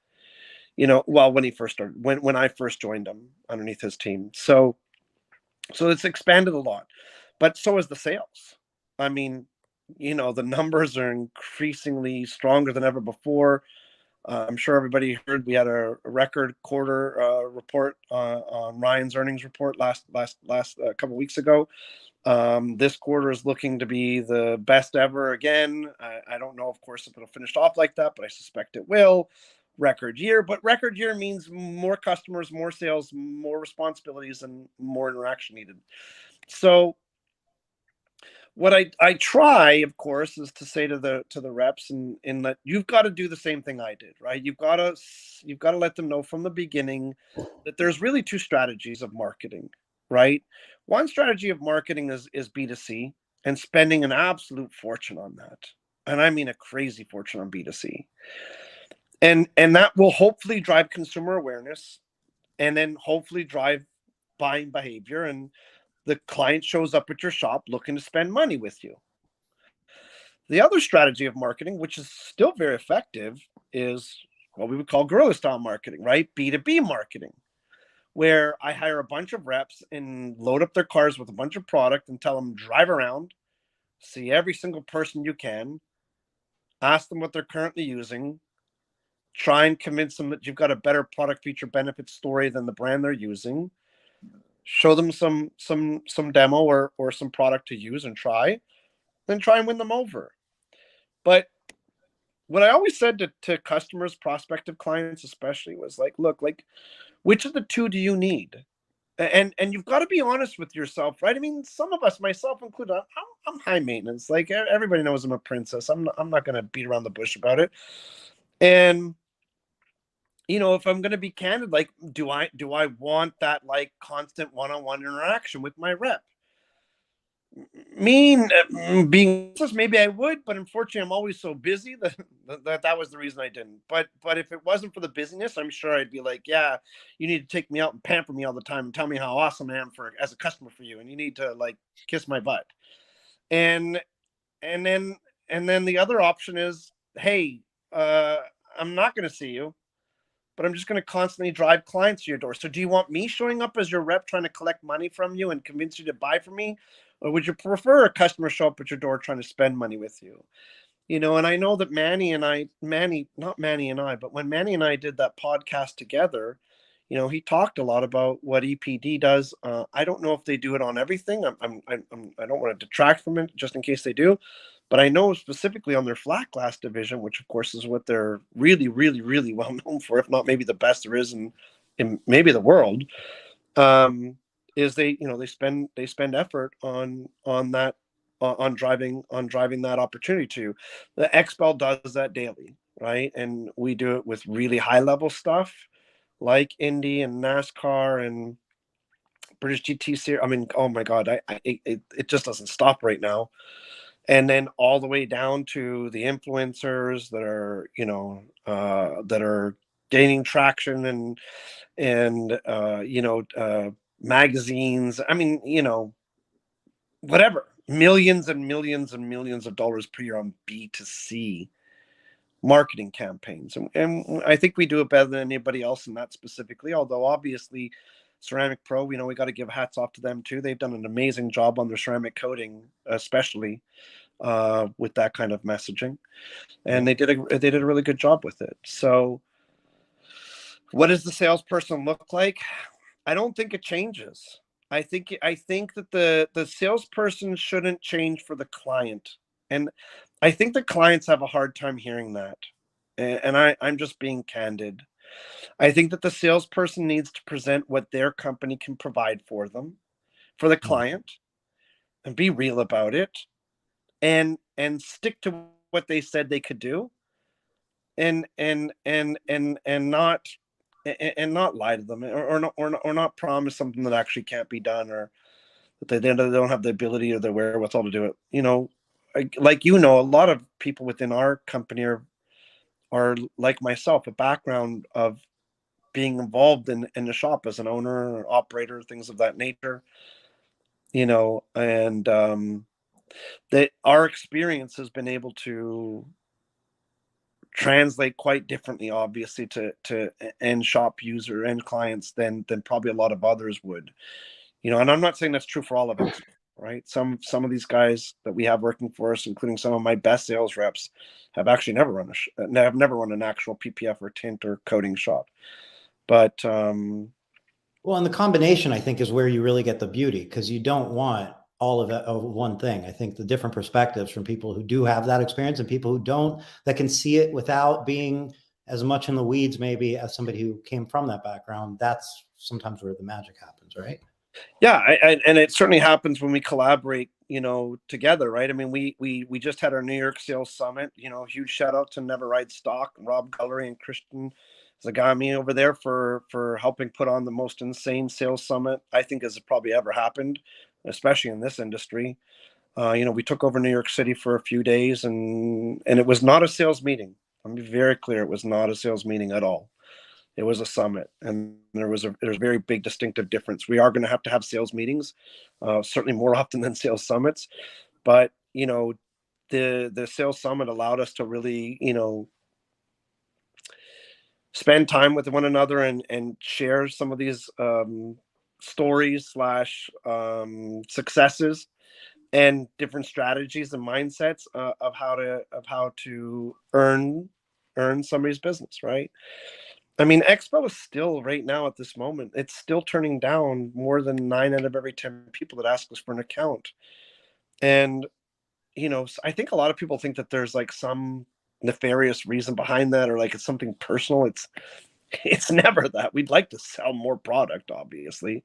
[SPEAKER 2] well, when he first started, when I first joined him underneath his team. So it's expanded a lot, but so is the sales. I mean, the numbers are increasingly stronger than ever before. I'm sure everybody heard we had a record quarter report on Ryan's earnings report last couple weeks ago. This quarter is looking to be the best ever again. I don't know, of course, if it'll finish off like that, but I suspect it will. Record year, but record year means more customers, more sales, more responsibilities, and more interaction needed. So what I try, of course, is to say to the reps and that you've got to do the same thing I did, right? You've got to let them know from the beginning that there's really two strategies of marketing, right? One strategy of marketing is B2C and spending an absolute fortune on that. And I mean a crazy fortune on B2C. And that will hopefully drive consumer awareness and then hopefully drive buying behavior, and the client shows up at your shop looking to spend money with you. The other strategy of marketing, which is still very effective, is what we would call guerrilla style marketing, right? B2B marketing, where I hire a bunch of reps and load up their cars with a bunch of product and tell them drive around, see every single person you can, ask them what they're currently using, try and convince them that you've got a better product feature benefit story than the brand they're using, show them some demo or some product to use and try, then try and win them over. But what I always said to customers, prospective clients especially, was like, look, like, which of the two do you need? And you've got to be honest with yourself, right? I mean, some of us, myself included, I'm high maintenance. Like, everybody knows I'm a princess. I'm not going to beat around the bush about it. And if I'm going to be candid, like, do I want that like constant one-on-one interaction with my rep? Mean being maybe I would, but unfortunately I'm always so busy that was the reason I didn't. But if it wasn't for the busyness, I'm sure I'd be like, yeah, you need to take me out and pamper me all the time and tell me how awesome I am as a customer for you, and you need to like kiss my butt. And then the other option is, hey, I'm not going to see you, but I'm just going to constantly drive clients to your door. So do you want me showing up as your rep trying to collect money from you and convince you to buy from me? Or would you prefer a customer show up at your door trying to spend money with you? And I know that not Manny and I, but when Manny and I did that podcast together, he talked a lot about what EPD does. I don't know if they do it on everything. I don't want to detract from it just in case they do, but I know specifically on their flat glass division, which of course is what they're really, really, really well known for, if not maybe the best there is in maybe the world. Is they spend effort on that, on driving that opportunity to you. The XPEL does that daily, right? And we do it with really high level stuff like Indy and NASCAR and British GT series. I mean, oh my God, it just doesn't stop right now. And then all the way down to the influencers that are, that are gaining traction and magazines. I mean, whatever, millions and millions and millions of dollars per year on B2C marketing campaigns. And I think we do it better than anybody else in that specifically, although obviously Ceramic Pro, we got to give hats off to them too. They've done an amazing job on their ceramic coating, especially with that kind of messaging. And they did a really good job with it. So what does the salesperson look like? I don't think it changes. I think that the salesperson shouldn't change for the client, and I think the clients have a hard time hearing that. And I'm just being candid. I think that the salesperson needs to present what their company can provide for them, for the
[SPEAKER 1] Mm.
[SPEAKER 2] client, and be real about it, and stick to what they said they could do, and not and not lie to them, or not promise something that actually can't be done, or that they don't have the ability or the wherewithal to do it. Like, a lot of people within our company are like myself, a background of being involved in the shop as an owner or operator, things of that nature. And that our experience has been able to translate quite differently, obviously, to end shop user and clients than probably a lot of others would. And I'm not saying that's true for all of us, right? Some of these guys that we have working for us, including some of my best sales reps, have actually have never run an actual PPF or tint or coating shop. But
[SPEAKER 1] Well, and the combination, I think, is where you really get the beauty, because you don't want all of it of one thing. I think the different perspectives from people who do have that experience and people who don't, that can see it without being as much in the weeds, maybe, as somebody who came from that background, that's sometimes where the magic happens, right?
[SPEAKER 2] yeah, and it certainly happens when we collaborate, together, right? I mean, we just had our New York Sales Summit. Huge shout out to Never Ride Stock, Rob Gullery, and Christian Zagami over there for helping put on the most insane sales summit I think has probably ever happened, especially in this industry. We took over New York City for a few days, and it was not a sales meeting. Let me be very clear: it was not a sales meeting at all. It was a summit, and there's a very big distinctive difference. We are going to have sales meetings, certainly more often than sales summits, but the sales summit allowed us to really spend time with one another, and share some of these stories slash successes and different strategies and mindsets of how to earn somebody's business, right? I mean, XPEL is still, right now at this moment, it's still turning down more than 9 out of every 10 people that ask us for an account. And, I think a lot of people think that there's like some nefarious reason behind that, or like it's something personal. It's never that. We'd like to sell more product, obviously,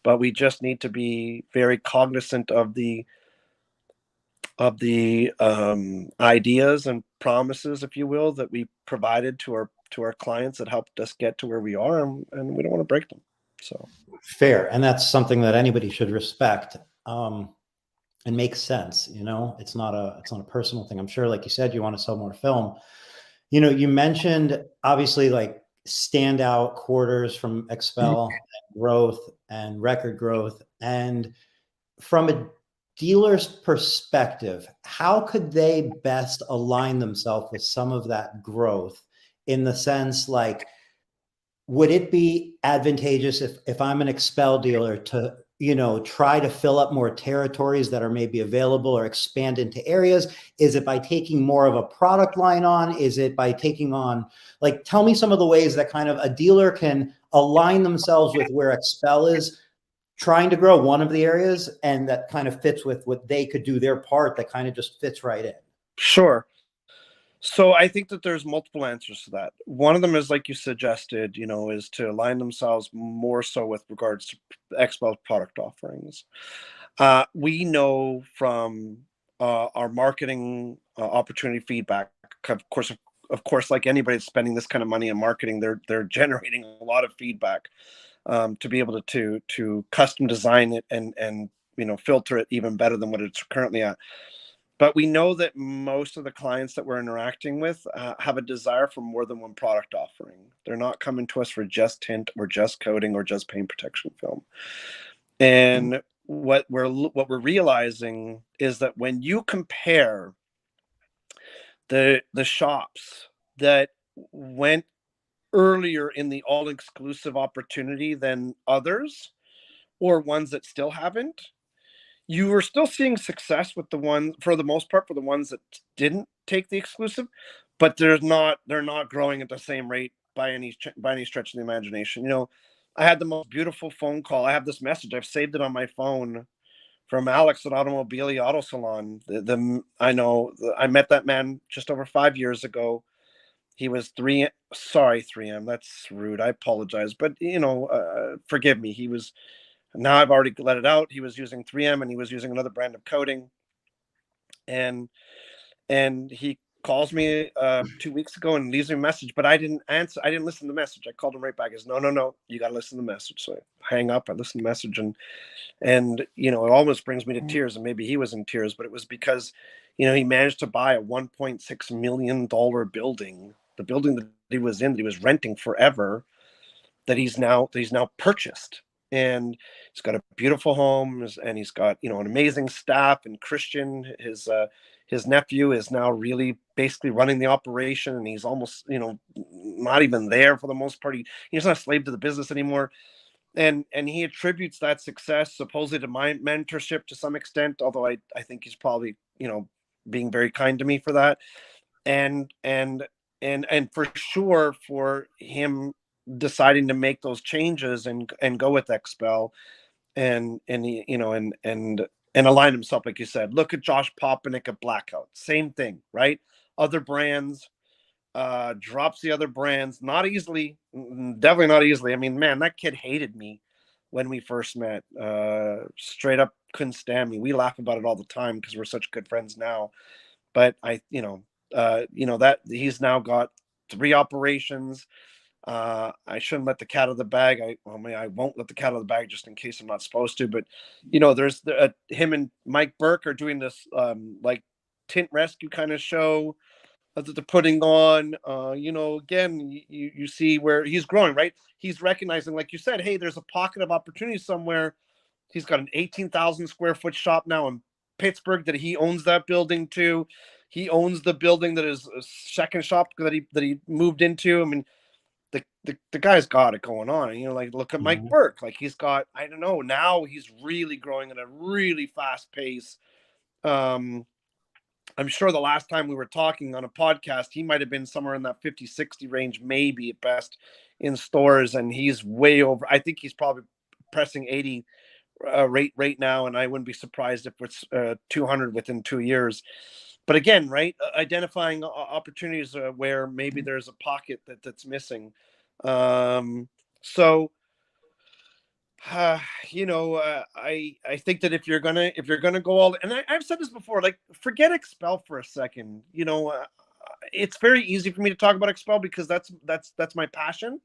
[SPEAKER 2] but we just need to be very cognizant of the ideas and promises, if you will, that we provided to our clients that helped us get to where we are, and we don't want to break them. So
[SPEAKER 1] Fair. And that's something that anybody should respect. And makes sense. It's not a personal thing. I'm sure, like you said, you want to sell more film. You mentioned obviously like standout quarters from XPEL, growth and record growth. And from a dealer's perspective, how could they best align themselves with some of that growth, in the sense like, would it be advantageous if I'm an XPEL dealer to, try to fill up more territories that are maybe available, or expand into areas? Is it by taking more of a product line on? Is it by taking on, like, tell me some of the ways that kind of a dealer can align themselves with where XPEL is trying to grow one of the areas, and that kind of fits with what they could do their part, that kind of just fits right in.
[SPEAKER 2] sure. So I think that there's multiple answers to that. One of them is, like you suggested, is to align themselves more so with regards to XPEL product offerings. We know from our marketing opportunity feedback, of course, like anybody spending this kind of money in marketing, they're generating a lot of feedback, to be able to custom design it, and filter it even better than what it's currently at. But we know that most of the clients that we're interacting with have a desire for more than one product offering. They're not coming to us for just tint or just coating or just paint protection film. And what we're realizing is that when you compare the shops that went earlier in the all exclusive opportunity than others, or ones that still haven't, you were still seeing success with the ones, for the most part, for the ones that didn't take the exclusive, but they're not growing at the same rate by any stretch of the imagination. I had the most beautiful phone call. I have this message. I've saved it on my phone from Alex at Automobili Auto Salon. I met that man just over 5 years ago. He was 3M. That's rude. I apologize, but forgive me. Now I've already let it out. He was using 3M and he was using another brand of coating, and he calls me 2 weeks ago and leaves me a message, but I didn't answer. I didn't listen to the message. I called him right back. He goes, no, you got to listen to the message. So I hang up. I listen to the message, and it almost brings me to tears. And maybe he was in tears, but it was because he managed to buy a $1.6 million building, the building that he was in, that he was renting forever, that he's now purchased. And he's got a beautiful home, and he's got an amazing staff. And Christian, his nephew, is now really basically running the operation, and he's almost not even there for the most part. He's not a slave to the business anymore. And he attributes that success supposedly to my mentorship to some extent, although I think he's probably being very kind to me for that. And for sure, for him deciding to make those changes and go with XPEL, and align himself, like you said. Look at Josh Popenick at Blackout, same thing, right? Other brands, drops the other brands, not easily, definitely not easily. I mean, man, that kid hated me when we first met. Straight up couldn't stand me. We laugh about it all the time because we're such good friends now. But that he's now got 3 operations. I shouldn't let the cat out of the bag. I won't let the cat out of the bag just in case I'm not supposed to. But there's him and Mike Burke are doing this like Tint Rescue kind of show that they're putting on. Again, you see where he's growing, right? He's recognizing, like you said, hey, there's a pocket of opportunity somewhere. He's got an 18,000 square foot shop now in Pittsburgh that he owns that building too. He owns the building that is a second shop that he moved into. I mean, the guy's got it going on. Like, look at Mike Burke. Like, he's got, I don't know, now he's really growing at a really fast pace. I'm sure the last time we were talking on a podcast, he might have been somewhere in that 50-60 range, maybe at best, in stores, and he's way over. I think he's probably pressing 80 rate now, and I wouldn't be surprised if it's 200 within 2 years. But again, right, identifying opportunities where maybe there's a pocket that's missing. So I think that if you're gonna go all, and I've said this before, like, forget XPEL for a second. It's very easy for me to talk about XPEL because that's my passion.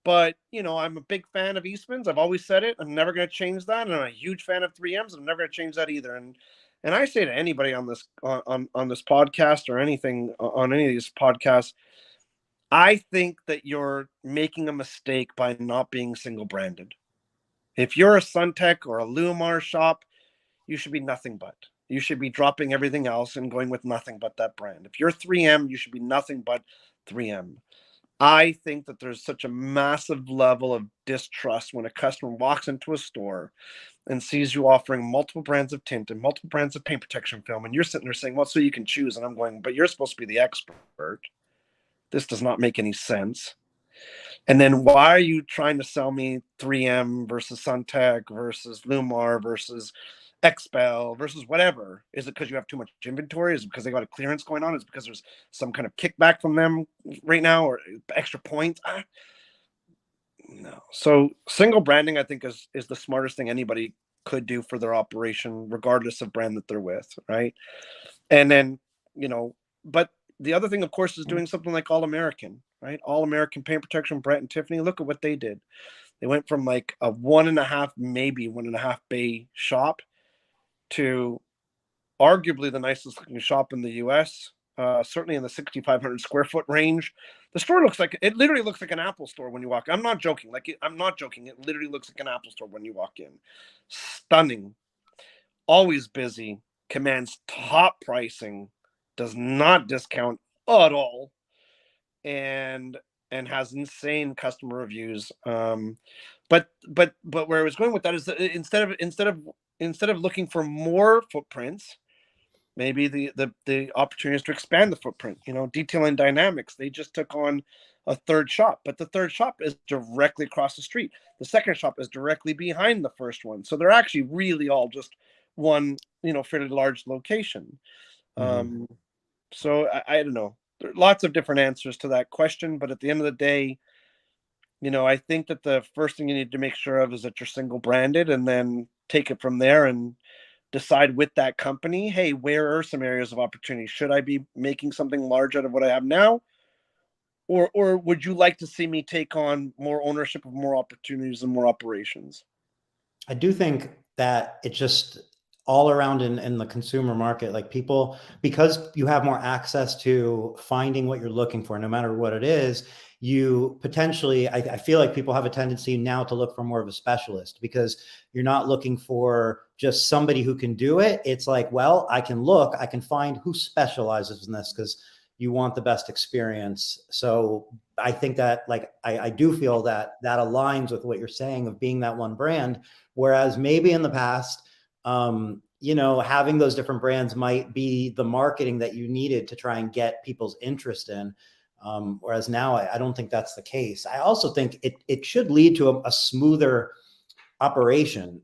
[SPEAKER 2] But I'm a big fan of Eastman's. I've always said it. I'm never going to change that. And I'm a huge fan of 3Ms. I'm never going to change that either. And I say to anybody on this on this podcast or anything on any of these podcasts, I think that you're making a mistake by not being single branded. If you're a Suntech or a Lumar shop, you should be nothing but. You should be dropping everything else and going with nothing but that brand. If you're 3M, you should be nothing but 3M. I think that there's such a massive level of distrust when a customer walks into a store and sees you offering multiple brands of tint and multiple brands of paint protection film, and you're sitting there saying, well, so you can choose. And I'm going, but you're supposed to be the expert. This does not make any sense. And then why are you trying to sell me 3M versus Suntech versus Lumar versus XPEL versus whatever? Is it because you have too much inventory? Is it because they got a clearance going on? Is it because there's some kind of kickback from them right now or extra points? No. So single branding, I think, is the smartest thing anybody could do for their operation, regardless of brand that they're with, right? And then, but the other thing, of course, is doing something like All American, right? All American Paint Protection, Brett and Tiffany. Look at what they did. They went from like a 1.5, maybe 1.5 bay shop to arguably the nicest looking shop in the US, certainly in the 6,500 square foot range. The store it literally looks like an Apple store when you walk. I'm not joking. I'm not joking. It literally looks like an Apple store when you walk in. Stunning, always busy, commands top pricing, does not discount at all, and has insane customer reviews. But where I was going with that is that instead of looking for more footprints, Maybe the opportunity is to expand the footprint. Detailing Dynamics, they just took on a third shop, but the third shop is directly across the street. The second shop is directly behind the first one. So they're actually really all just one, fairly large location.
[SPEAKER 1] Mhm.
[SPEAKER 2] So I don't know. There are lots of different answers to that question, but at the end of the day, I think that the first thing you need to make sure of is that you're single branded, and then take it from there and decide with that company, hey, where are some areas of opportunity? Should I be making something large out of what I have now? Or would you like to see me take on more ownership of more opportunities and more operations?
[SPEAKER 1] I do think that it's just all around in the consumer market, like people, because you have more access to finding what you're looking for, no matter what it is, you potentially, I feel like people have a tendency now to look for more of a specialist, because you're not looking for just somebody who can do it. It's like, well, I can find who specializes in this, because you want the best experience. So I think that, like, I do feel that that aligns with what you're saying of being that one brand. Whereas maybe in the past, having those different brands might be the marketing that you needed to try and get people's interest in. Whereas now, I don't think that's the case. I also think it should lead to a smoother operation,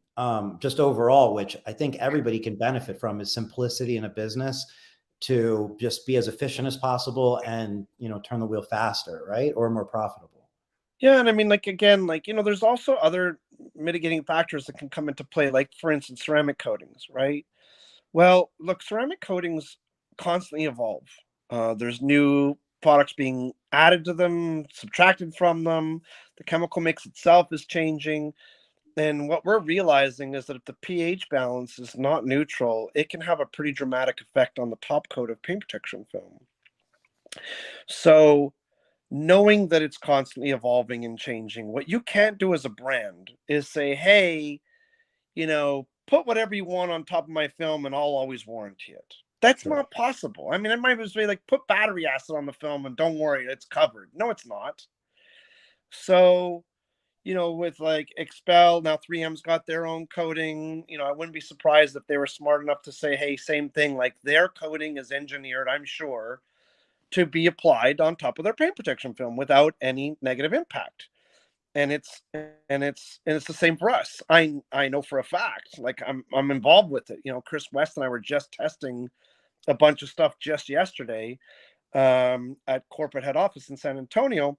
[SPEAKER 1] just overall, which I think everybody can benefit from, is simplicity in a business, to just be as efficient as possible and, turn the wheel faster, right? Or more profitable.
[SPEAKER 2] Yeah, and I mean, like, again, like, there's also other mitigating factors that can come into play, like, for instance, ceramic coatings, right? Well, look, ceramic coatings constantly evolve. There's new products being added to them, subtracted from them. The chemical mix itself is changing. And what we're realizing is that if the pH balance is not neutral, it can have a pretty dramatic effect on the top coat of paint protection film. So, knowing that it's constantly evolving and changing, what you can't do as a brand is say, hey, put whatever you want on top of my film and I'll always warranty it. That's
[SPEAKER 1] Sure.
[SPEAKER 2] not possible. I mean, it might as well be like, put battery acid on the film and don't worry, it's covered. No, it's not. So, with like XPEL, now 3M's got their own coating. I wouldn't be surprised if they were smart enough to say, hey, same thing, like their coating is engineered, I'm sure, to be applied on top of their paint protection film without any negative impact. And it's the same for us. I know for a fact, like, I'm involved with it. Chris West and I were just testing a bunch of stuff just yesterday, at corporate head office in San Antonio,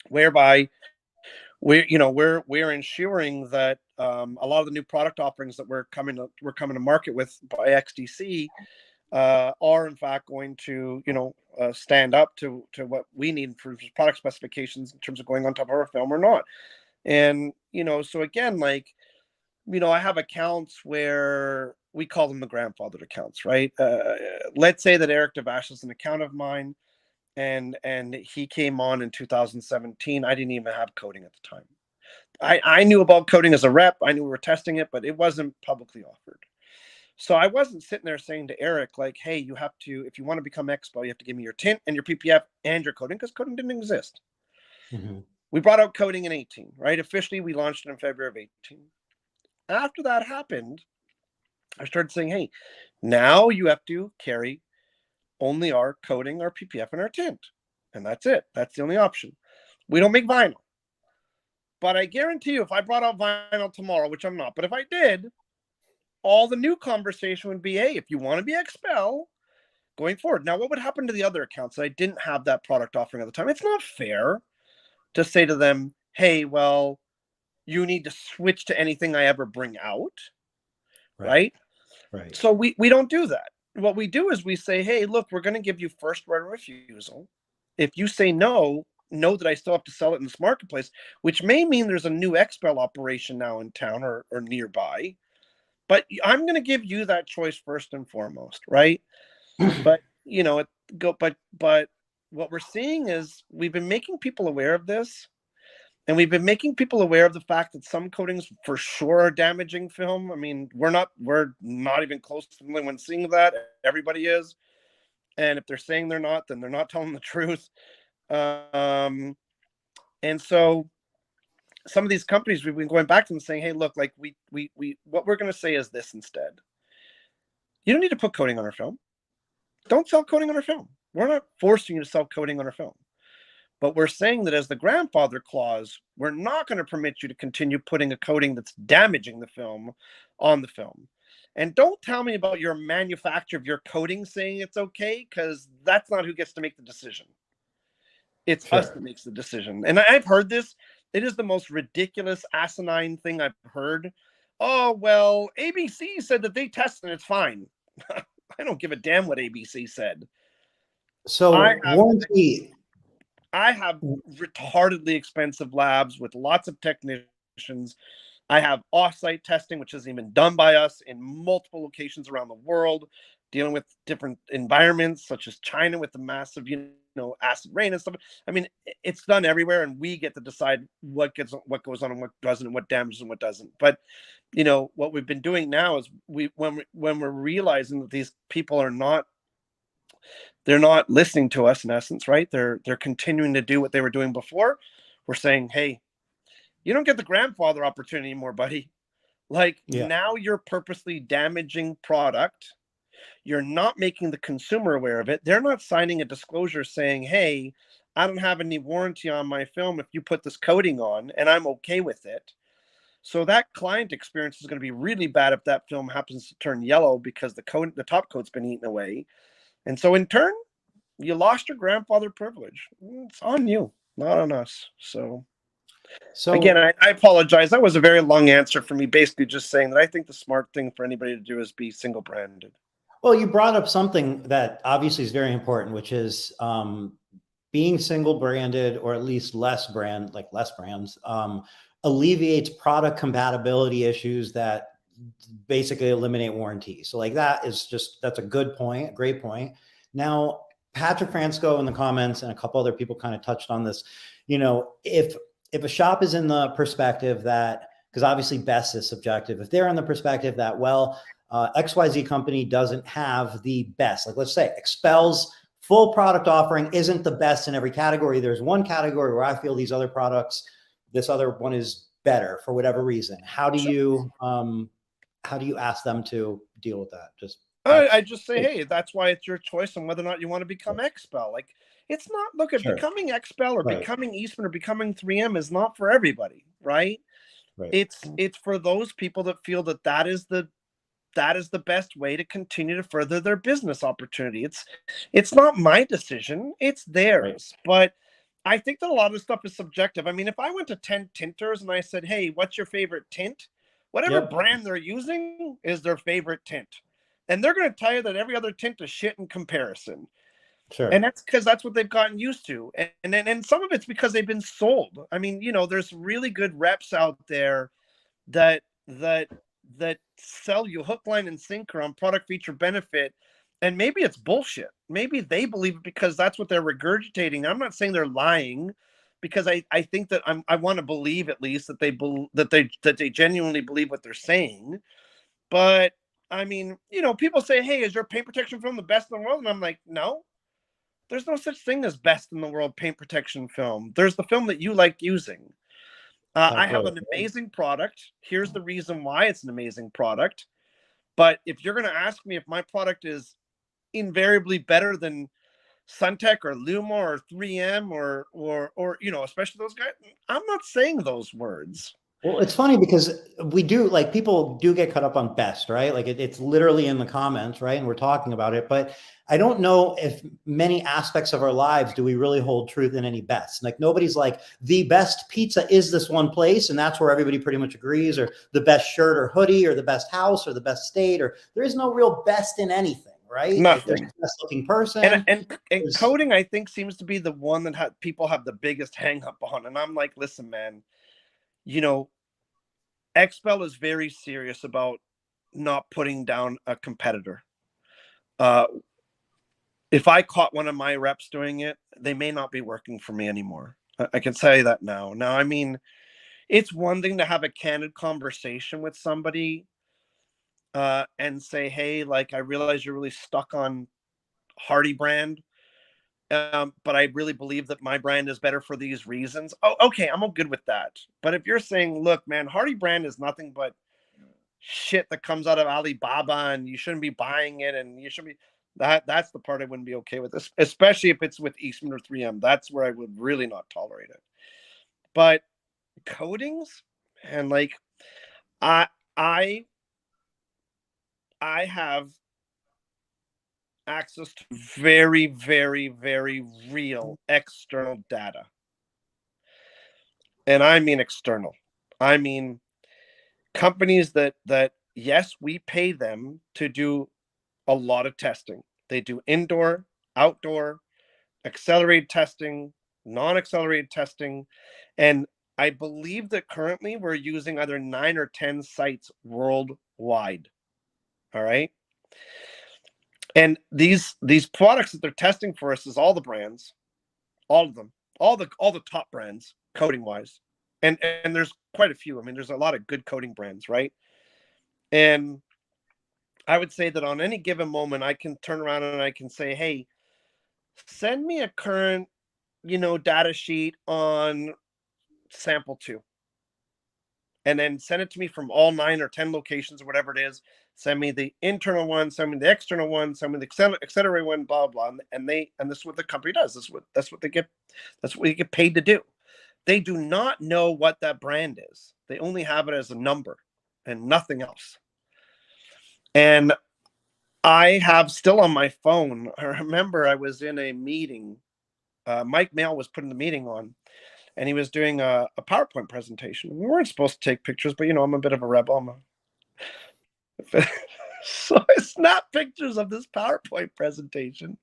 [SPEAKER 2] whereby we're ensuring that, a lot of the new product offerings that we're coming to market with by XDC, are in fact going to stand up to what we need for product specifications in terms of going on top of our film or not. And so again, like, I have accounts where we call them the grandfathered accounts, right? Let's say that Eric Devash is an account of mine, and he came on in 2017. I didn't even have coding at the time. I knew about coding as a rep. I knew we were testing it, but it wasn't publicly offered. So I wasn't sitting there saying to Eric, like, hey, you have to, if you want to become XPEL, you have to give me your tint and your PPF and your coding, because coding didn't exist.
[SPEAKER 1] Mhm.
[SPEAKER 2] We brought out coding in 18, right? Officially, we launched it in February of 18. After that happened, I started saying, hey, now you have to carry only our coding, our PPF, and our tint. And that's it. That's the only option. We don't make vinyl. But I guarantee you, if I brought out vinyl tomorrow, which I'm not, but if I did, all the new conversation would be, hey, if you want to be XPEL going forward. Now, what would happen to the other accounts that I didn't have that product offering at the time? It's not fair to say to them, hey, well, you need to switch to anything I ever bring out,
[SPEAKER 1] Right.
[SPEAKER 2] right?
[SPEAKER 1] Right.
[SPEAKER 2] So we don't do that. What we do is we say, hey, look, we're going to give you first right of refusal. If you say no, know that I still have to sell it in this marketplace, which may mean there's a new XPEL operation now in town or nearby. But I'm going to give you that choice first and foremost, right? But but what we're seeing is we've been making people aware of this, and we've been making people aware of the fact that some coatings for sure are damaging film. I mean, we're not even close to anyone seeing that. Everybody is, and if they're saying they're not, then they're not telling the truth. Um, and so some of these companies, we've been going back to them saying, hey, look, like, we what we're going to say is this instead. You don't need to put coating on our film. Don't sell coating on our film. We're not forcing you to sell coating on our film. But we're saying that as the grandfather clause, we're not going to permit you to continue putting a coating that's damaging the film on the film. And don't tell me about your manufacturer of your coating saying it's okay, because that's not who gets to make the decision. It's us that makes the decision. And I've heard this. It is the most ridiculous, asinine thing I've heard. Oh, well, ABC said that they tested and it's fine. I don't give a damn what ABC said.
[SPEAKER 1] So warranty.
[SPEAKER 2] I have retardedly expensive labs with lots of technicians. I have offsite testing, which isn't even done by us, in multiple locations around the world, dealing with different environments, such as China with the massive, acid rain and stuff. I mean, it's done everywhere, and we get to decide what goes on and what doesn't, and what damages and what doesn't. But what we've been doing now is when we're realizing that these people are not, they're not listening to us, in essence, right? They're continuing to do what they were doing before. We're saying, hey, you don't get the grandfather opportunity anymore, buddy. Now you're purposely damaging product. You're not making the consumer aware of it. They're not signing a disclosure saying, hey, I don't have any warranty on my film if you put this coating on, and I'm okay with it. So that client experience is going to be really bad if that film happens to turn yellow because the top coat's been eaten away. And so in turn, you lost your grandfather privilege. It's on you, not on us. So again, I apologize. That was a very long answer for me, basically just saying that I think the smart thing for anybody to do is be single branded.
[SPEAKER 1] Well, you brought up something that obviously is very important, which is being single branded, or at least less brands, alleviates product compatibility issues that basically eliminate warranty. So that's a good point, a great point. Now, Patrick Fransco in the comments and a couple other people kind of touched on this. If a shop is in the perspective that, because obviously best is subjective, if they're in the perspective that, XYZ company doesn't have the best, like let's say XPEL's full product offering isn't the best in every category. There's one category where I feel these other products, this other one is better for whatever reason. How do you ask them to deal with that?
[SPEAKER 2] I just say, hey, that's why it's your choice on whether or not you want to become XPEL. Like, it's not, look at becoming XPEL or becoming Eastman or becoming 3M is not for everybody, right? It's for those people that feel that is the best way to continue to further their business opportunity. It's not my decision, it's theirs. But I think that a lot of stuff is subjective. I mean, if I went to 10 tinters and I said, hey, what's your favorite tint? Whatever brand they're using is their favorite tint. And they're going to tell you that every other tint is shit in comparison.
[SPEAKER 1] Sure.
[SPEAKER 2] And that's because that's what they've gotten used to. And some of it's because they've been sold. I mean, there's really good reps out there that sell you hook, line, and sinker on product feature benefit. And maybe it's bullshit. Maybe they believe it because that's what they're regurgitating. I'm not saying they're lying, because I think that I want to believe at least that they genuinely believe what they're saying. But I mean, people say, hey, is your paint protection film the best in the world? And I'm like, no, there's no such thing as best in the world paint protection film. There's the film that you like using. I have an amazing product. Here's the reason why it's an amazing product. But if you're going to ask me if my product is invariably better than Suntech or Luma or 3M or especially those guys, I'm not saying those words.
[SPEAKER 1] Well, it's funny because people do get caught up on best, right? Like it's literally in the comments, right? And we're talking about it, but I don't know if many aspects of our lives do we really hold truth in any best. Like nobody's like, the best pizza is this one place, and that's where everybody pretty much agrees, or the best shirt or hoodie, or the best house, or the best state, or there is no real best in anything, right?
[SPEAKER 2] Nothing.
[SPEAKER 1] Like, there's the best looking person.
[SPEAKER 2] And coding, I think, seems to be the one that people have the biggest hang up on. And I'm like, listen, man, XPEL is very serious about not putting down a competitor. If I caught one of my reps doing it, they may not be working for me anymore. I can tell you that now. Now, I mean, it's one thing to have a candid conversation with somebody and say, hey, like, I realize you're really stuck on Hardy brand, but I really believe that my brand is better for these reasons. Oh, okay, I'm all good with that. But if you're saying, look, man, Hardy brand is nothing but shit that comes out of Alibaba and you shouldn't be buying it and you should be that's the part I wouldn't be okay with this, especially if it's with Eastman or 3M. That's where I would really not tolerate it. But coatings and like I I I have access to very, very, very real external data. And I mean external. I mean companies that yes, we pay them to do a lot of testing. They do indoor, outdoor, accelerated testing, non-accelerated testing, and I believe that currently we're using either 9 or 10 sites worldwide. All right? And these products that they're testing for us is all the brands, all of them, all the top brands, coating wise, and there's quite a few. I mean, there's a lot of good coating brands, right? And I would say that on any given moment, I can turn around and I can say, hey, send me a current, data sheet on sample 2, and then send it to me from all 9 or 10 locations or whatever it is. Send me the internal one, send me the external one, send me the accelerated one, blah blah. And this is what the company does. That's what they get. That's what you get paid to do. They do not know what that brand is. They only have it as a number and nothing else. And I have still on my phone. I remember I was in a meeting. Mike Mail was putting the meeting on, and he was doing a PowerPoint presentation. We weren't supposed to take pictures, but I'm a bit of a rebel. So I snapped pictures of this PowerPoint presentation.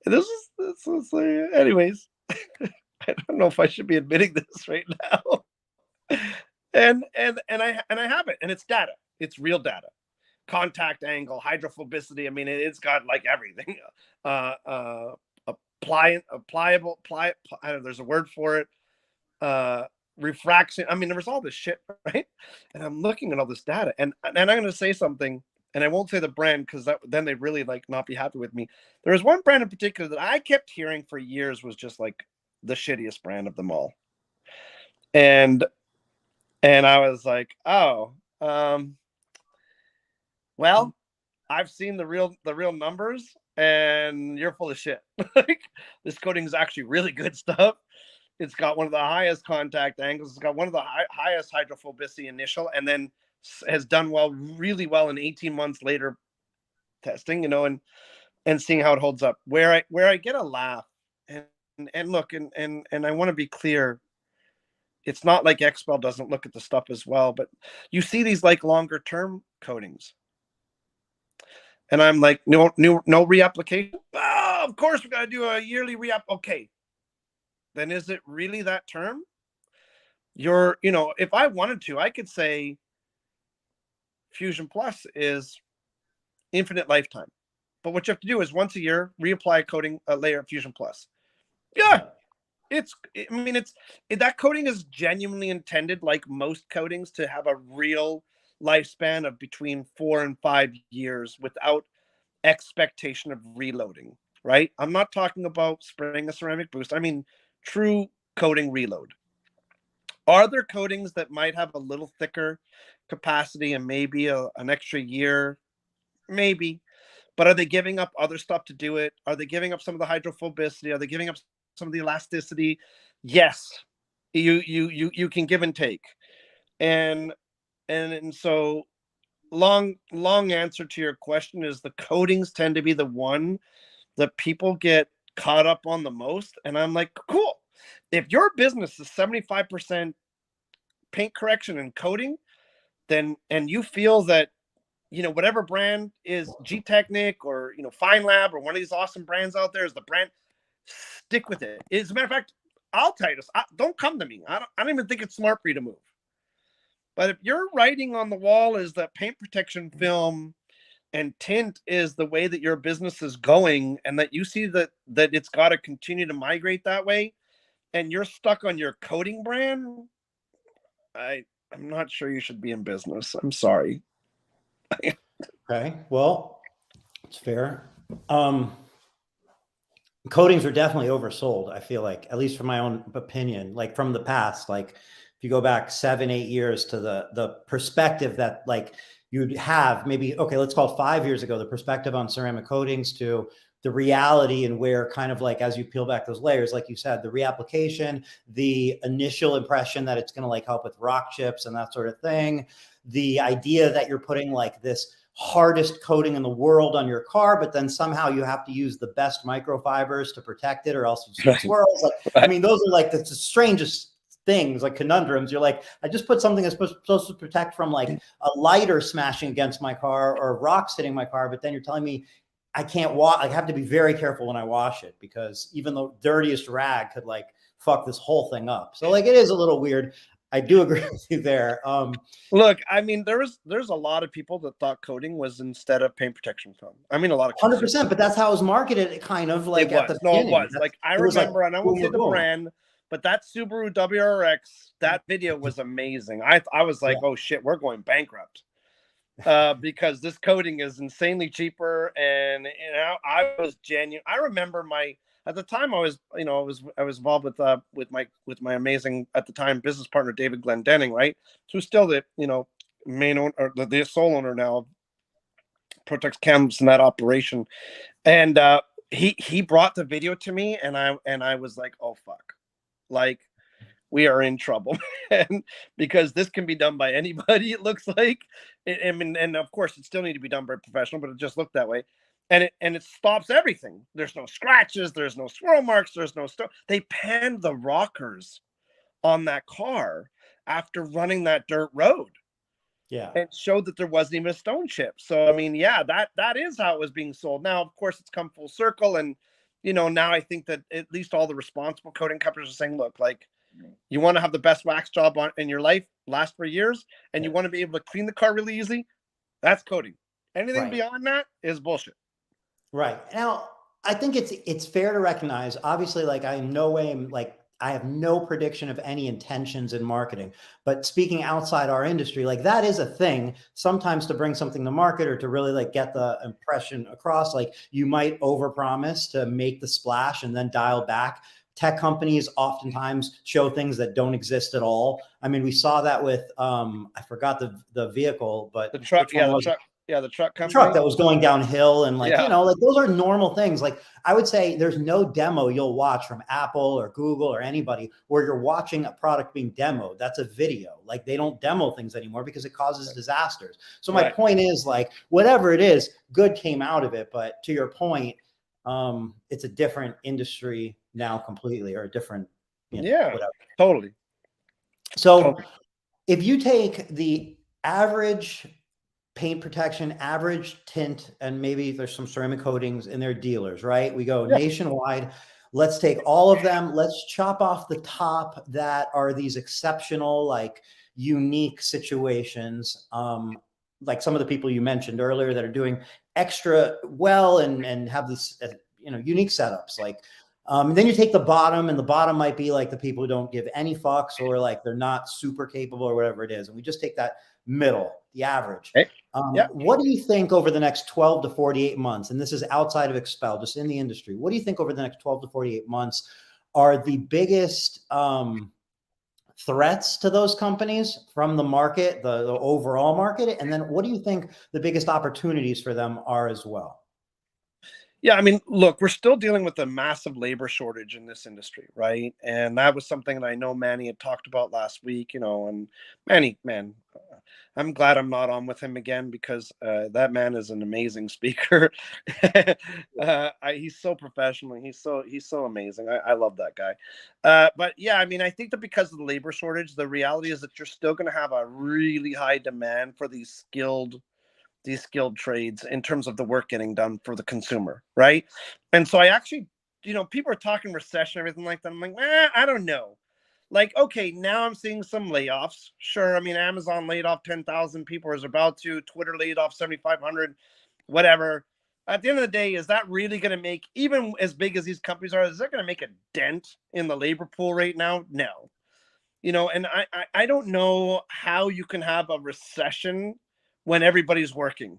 [SPEAKER 2] This is anyways. I don't know if I should be admitting this right now. And I have it, and it's data. It's real data. Contact angle, hydrophobicity. I mean, it's got like everything. Pliable. I don't know, there's a word for it. Refraction. I mean, there was all this shit, right? And I'm looking at all this data, and I'm going to say something, and I won't say the brand because then they really like not be happy with me. There was one brand in particular that I kept hearing for years was just like the shittiest brand of them all, and I was like, oh, well, I've seen the real numbers, and you're full of shit. Like, this coating is actually really good stuff. It's got one of the highest contact angles. It's got one of the highest hydrophobicity initial, and then has done really well in 18 months later testing, and seeing how it holds up. Where I get a laugh, and look, and I want to be clear, it's not like XPEL doesn't look at the stuff as well, but you see these like longer term coatings. And I'm like, no reapplication. Oh, of course we got to do a yearly reapp. Okay. Then is it really that term? If I wanted to, I could say Fusion Plus is infinite lifetime. But what you have to do is once a year, reapply a coating layer of Fusion Plus. Yeah. That coating is genuinely intended, like most coatings, to have a real lifespan of between 4 and 5 years without expectation of reloading, right? I'm not talking about spraying a ceramic boost. I mean, true coating reload. Are there coatings that might have a little thicker capacity and maybe an extra year? Maybe. But are they giving up other stuff to do it? Are they giving up some of the hydrophobicity? Are they giving up some of the elasticity? Yes. You can give and take. And so long answer to your question is the coatings tend to be the one that people get caught up on the most. And I'm like, cool. If your business is 75% paint correction and coating, then, and you feel that, whatever brand is G-Technic or, Fine Lab or one of these awesome brands out there is the brand, stick with it. As a matter of fact, I'll tell you this, don't come to me. I don't even think it's smart for you to move. But if your writing on the wall is that paint protection film and tint is the way that your business is going, and that you see that it's got to continue to migrate that way, and you're stuck on your coating brand, I'm not sure you should be in business. I'm sorry.
[SPEAKER 1] Okay, well, it's fair. Coatings are definitely oversold. I feel like, at least from my own opinion, like from the past, like if you go back 7, 8 years to the perspective that like you'd have maybe, okay, let's call it 5 years ago, the perspective on ceramic coatings to the reality and where kind of like, as you peel back those layers, like you said, the reapplication, the initial impression that it's going to like help with rock chips and that sort of thing. The idea that you're putting like this hardest coating in the world on your car, but then somehow you have to use the best microfibers to protect it or else it's
[SPEAKER 2] Right.
[SPEAKER 1] swirls. Like, I mean, those are like the strangest things, like conundrums. You're like, I just put something that's supposed to protect from like a lighter smashing against my car or rocks hitting my car, but then you're telling me I can't wash. I have to be very careful when I wash it because even the dirtiest rag could like fuck this whole thing up. So like, it is a little weird. I do agree with you there.
[SPEAKER 2] Look, I mean, there's a lot of people that thought coating was instead of paint protection film. I mean, a lot of
[SPEAKER 1] 100%, but that's how it was marketed, kind of like at the beginning.
[SPEAKER 2] It was like, I remember, and I won't say the brand, but that Subaru WRX, that video was amazing. I was like, oh shit, we're going bankrupt. Because this coating is insanely cheaper, and you know, I was genuine. I remember at the time I was involved with my amazing at the time business partner David Glendenning, right? Who's still the main owner, or the sole owner now of Protex Chems in that operation, and he brought the video to me, and I was like, oh fuck, like, we are in trouble, and because this can be done by anybody, it looks like. I mean, and of course, it still need to be done by a professional, but it just looked that way, and it stops everything. There's no scratches, there's no swirl marks, there's no stuff. They panned the rockers on that car after running that dirt road, and showed that there wasn't even a stone chip. So I mean, yeah, that is how it was being sold. Now, of course, it's come full circle, and now I think that at least all the responsible coating companies are saying, look, like, you want to have the best wax job in your life, last for years, and you want to be able to clean the car really easy, that's coating. Anything beyond that is bullshit.
[SPEAKER 1] Right. Now, I think it's fair to recognize, obviously, like I have no prediction of any intentions in marketing, but speaking outside our industry, like that is a thing sometimes to bring something to market or to really like get the impression across. Like you might overpromise to make the splash and then dial back. Tech companies oftentimes show things that don't exist at all. I mean, we saw that with I forgot the vehicle, but
[SPEAKER 2] the truck, the truck company.
[SPEAKER 1] The truck that was going downhill, and like like those are normal things. Like I would say there's no demo you'll watch from Apple or Google or anybody where you're watching a product being demoed. That's a video. Like they don't demo things anymore because it causes disasters. So my point is, like, whatever it is, good came out of it. But to your point, it's a different industry now completely, or a different, whatever.
[SPEAKER 2] Totally.
[SPEAKER 1] So if you take the average paint protection, average tint, and maybe there's some ceramic coatings in their dealers, right? We go nationwide. Let's take all of them. Let's chop off the top that are these exceptional, like unique situations. Like some of the people you mentioned earlier that are doing extra well and have these, unique setups. Like, then you take the bottom, and the bottom might be like the people who don't give any fucks, or like they're not super capable or whatever it is. And we just take that middle, the average. What do you think over the next 12 to 48 months, and this is outside of XPEL, just in the industry, what do you think over the next 12 to 48 months are the biggest threats to those companies from the market, the overall market? And then what do you think the biggest opportunities for them are as well?
[SPEAKER 2] Yeah, I mean, look, we're still dealing with a massive labor shortage in this industry, right? And that was something that I know Manny had talked about last week, and Manny, man, I'm glad I'm not on with him again, because that man is an amazing speaker. He's so professional. He's so amazing. I love that guy. But yeah, I mean, I think that because of the labor shortage, the reality is that you're still going to have a really high demand for these skilled trades in terms of the work getting done for the consumer, right? And so I actually, people are talking recession, everything like that. I'm like, I don't know. Like, okay, now I'm seeing some layoffs. Sure, I mean, Amazon laid off 10,000 people, or is about to. Twitter laid off 7,500, whatever. At the end of the day, is that really going to make, even as big as these companies are, is that going to make a dent in the labor pool right now? No. And I don't know how you can have a recession when everybody's working.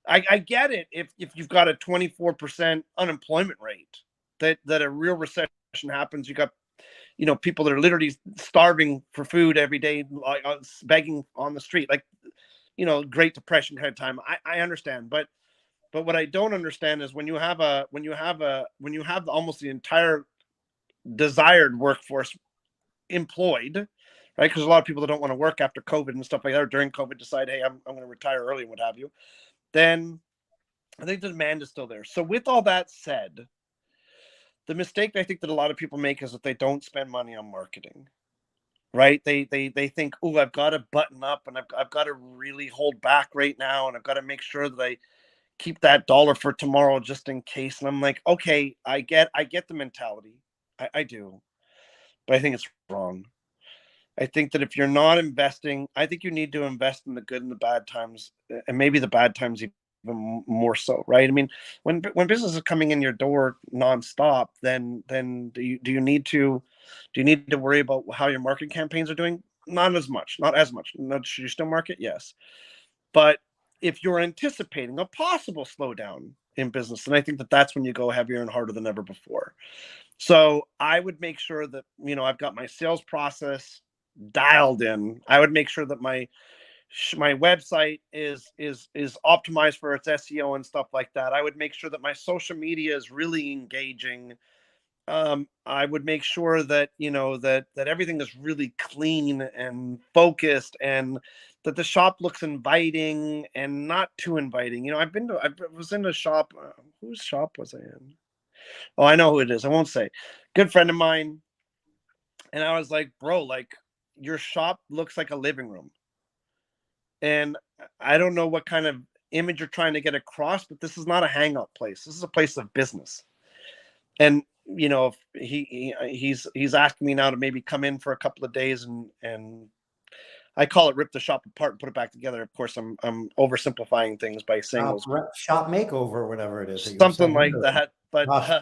[SPEAKER 2] I get it if you've got a 24% unemployment rate, that a real recession happens. You got people that are literally starving for food every day, like begging on the street, like, Great Depression kind of time. I understand, but what I don't understand is when you have almost the entire desired workforce employed, right? Because a lot of people that don't want to work after COVID and stuff like that, or during COVID, decide, hey, I'm going to retire early and what have you. Then I think the demand is still there. So with all that said, the mistake I think that a lot of people make is that they don't spend money on marketing. Right? They think, oh, I've got to button up and I've got to really hold back right now, and I've got to make sure that I keep that dollar for tomorrow just in case. And I'm like, okay, I get the mentality. I do. But I think it's wrong. I think that if you're not investing, I think you need to invest in the good and the bad times, and maybe the bad times even more so, right? I mean, when business is coming in your door nonstop, then do you need to worry about how your marketing campaigns are doing? Not as much. Should you still market? Yes, but if you're anticipating a possible slowdown in business, then I think that that's when you go heavier and harder than ever before. So I would make sure that I've got my sales process dialed in. I would make sure that my website is optimized for its SEO and stuff like that. I would make sure that my social media is really engaging. I would make sure that that everything is really clean and focused, and that the shop looks inviting and not too inviting. I was in a shop. Whose shop was I in? Oh, I know who it is. I won't say. Good friend of mine. And I was like, bro, like, your shop looks like a living room. And I don't know what kind of image you're trying to get across, but this is not a hangout place. This is a place of business. And if he's asking me now to maybe come in for a couple of days, and I call it rip the shop apart and put it back together. Of course, I'm oversimplifying things by saying those
[SPEAKER 1] shop makeover, or whatever it is that you were
[SPEAKER 2] something
[SPEAKER 1] saying.
[SPEAKER 2] like that. But
[SPEAKER 1] Gosh,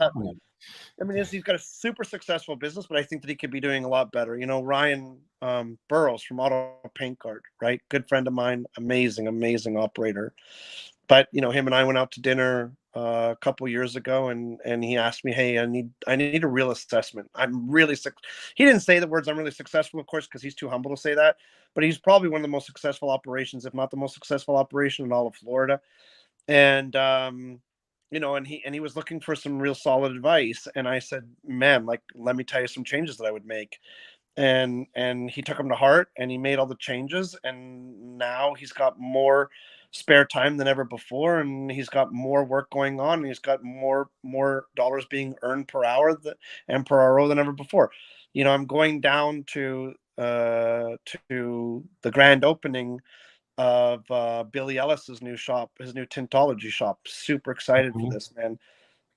[SPEAKER 2] I mean, he's got a super successful business, but I think that he could be doing a lot better. Ryan Burrows from Auto Paint Guard, right? Good friend of mine, amazing operator. But him and I went out to dinner a couple years ago, and he asked me, "Hey, I need a real assessment. I'm really sick." He didn't say the words "I'm really successful," of course, because he's too humble to say that. But he's probably one of the most successful operations, if not the most successful operation in all of Florida. And and he was looking for some real solid advice. And I said, man, like, let me tell you some changes that I would make. And he took them to heart, and he made all the changes. And now he's got more spare time than ever before, and he's got more work going on, and he's got more dollars being earned per hour and per hour than ever before. I'm going down to the grand opening of Billy Ellis's new shop, his new Tintology shop. Super excited for this, man.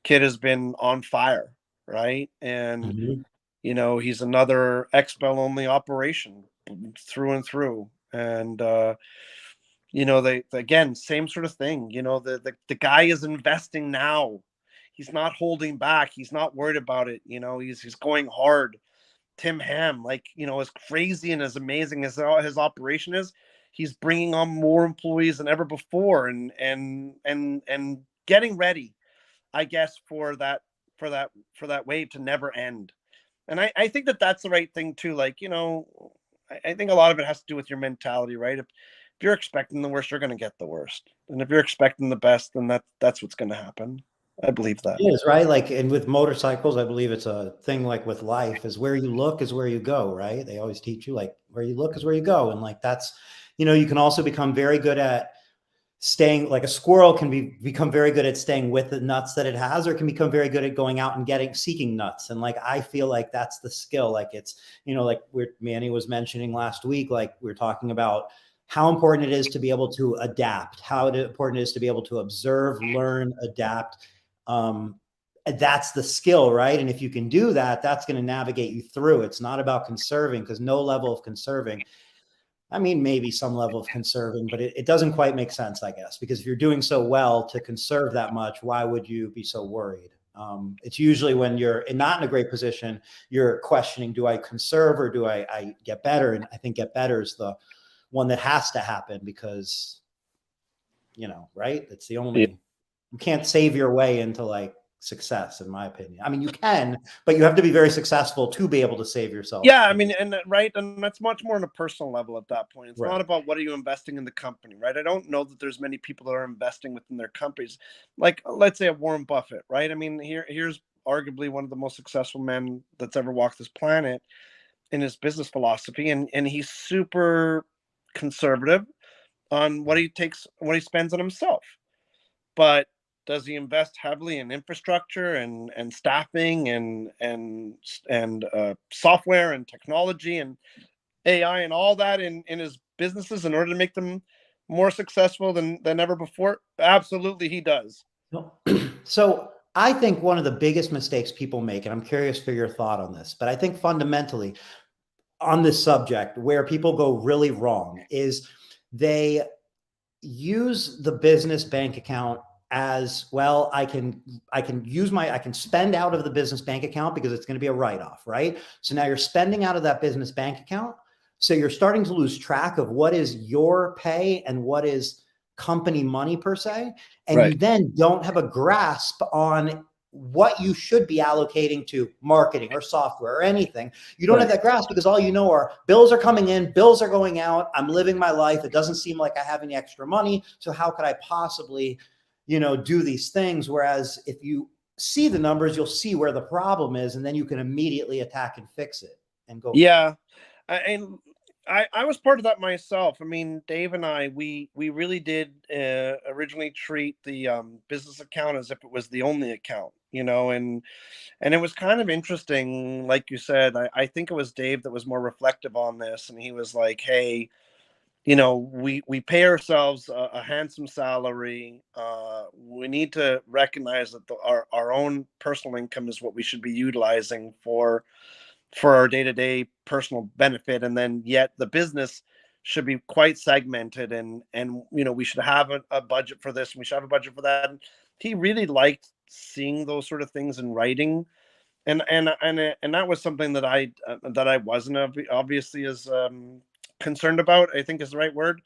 [SPEAKER 2] Kid has been on fire, right? And he's another XPEL only operation through and through. And they again, same sort of thing. The guy is investing now. He's not holding back. He's not worried about it. He's going hard. Tim Ham, like, as crazy and as amazing as his operation is, he's bringing on more employees than ever before, and getting ready, I guess, for that wave to never end. And I think that that's the right thing too. Like, I think a lot of it has to do with your mentality, right? If you're expecting the worst, you're going to get the worst, and if you're expecting the best, then that's what's going to happen. I believe that.
[SPEAKER 1] It is, right? Like, and with motorcycles, I believe it's a thing like with life, is where you look is where you go, right? They always teach you, like, where you look is where you go. And like, that's, you can also become very good at staying, like a squirrel can become very good at staying with the nuts that it has, or can become very good at going out and seeking nuts. And like, I feel like that's the skill. Like, it's, like Manny was mentioning last week, like we were talking about how important it is to be able to adapt, how important it is to be able to observe, learn, adapt. That's the skill, right? And if you can do that, that's going to navigate you through. It's not about conserving, because no level of conserving, I mean, maybe some level of conserving, but it doesn't quite make sense, I guess, because if you're doing so well to conserve that much, why would you be so worried? It's usually when you're not in a great position, you're questioning, do I conserve or do I get better? And I think get better is the one that has to happen, because, right? It's the only, you can't save your way into like success, in my opinion. I mean, you can, but you have to be very successful to be able to save yourself.
[SPEAKER 2] Yeah, I mean, and right, and that's much more on a personal level at that point. It's
[SPEAKER 1] Right.
[SPEAKER 2] not about what are you investing in the company, right? I don't know that there's many people that are investing within their companies. Like, let's say a Warren Buffett, right? I mean, here's arguably one of the most successful men that's ever walked this planet in his business philosophy, and he's super conservative on what he spends on himself. But does he invest heavily in infrastructure and staffing and software and technology and AI and all that in his businesses in order to make them more successful than ever before? Absolutely, he does.
[SPEAKER 1] So I think one of the biggest mistakes people make, and I'm curious for your thought on this, but I think fundamentally on this subject where people go really wrong is they use the business bank account as well. I can spend out of the business bank account because it's going to be a write-off, right? So now you're spending out of that business bank account. So you're starting to lose track of what is your pay and what is company money per se. And
[SPEAKER 2] Right.
[SPEAKER 1] you then don't have a grasp on what you should be allocating to marketing or software or anything. You don't have that grasp because all you know are bills are coming in, bills are going out. I'm living my life. It doesn't seem like I have any extra money. So how could I possibly, do these things? Whereas if you see the numbers, you'll see where the problem is, and then you can immediately attack and fix it and go.
[SPEAKER 2] Yeah. And I was part of that myself. I mean, Dave and I, we really did originally treat the business account as if it was the only account, and it was kind of interesting. Like you said, I think it was Dave that was more reflective on this, and he was like, hey, we pay ourselves a handsome salary. We need to recognize that our own personal income is what we should be utilizing for our day-to-day personal benefit, and then yet the business should be quite segmented, and we should have a budget for this, and we should have a budget for that. And he really liked seeing those sort of things in writing, and that was something that I wasn't obviously as concerned about, I think is the right word.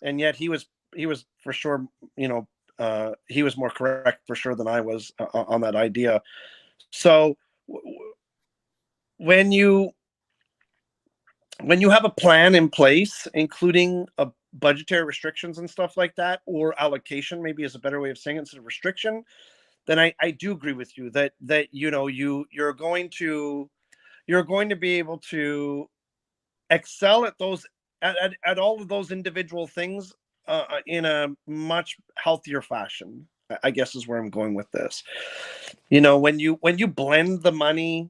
[SPEAKER 2] And yet he was for sure, he was more correct for sure than I was on that idea. So when you have a plan in place, including a budgetary restrictions and stuff like that, or allocation maybe is a better way of saying it instead of restriction, then I do agree with you that you're going to be able to excel at those at all of those individual things in a much healthier fashion, I guess is where I'm going with this. When you blend the money,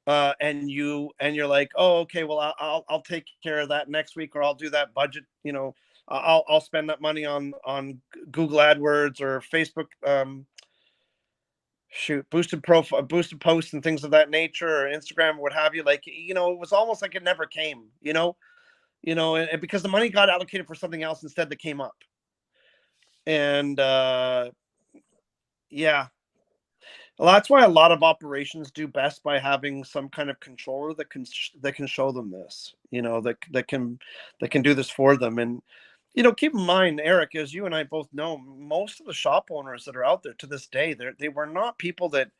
[SPEAKER 2] and you're like, oh, okay, well, I'll take care of that next week, or I'll do that budget. I'll spend that money on Google AdWords or Facebook, boosted posts and things of that nature, or Instagram, or what have you. Like, it was almost like it never came. And because the money got allocated for something else instead that came up. And yeah. Well, that's why a lot of operations do best by having some kind of controller that can show them this, that can do this for them. And keep in mind, Eric, as you and I both know, most of the shop owners that are out there to this day, they were not people that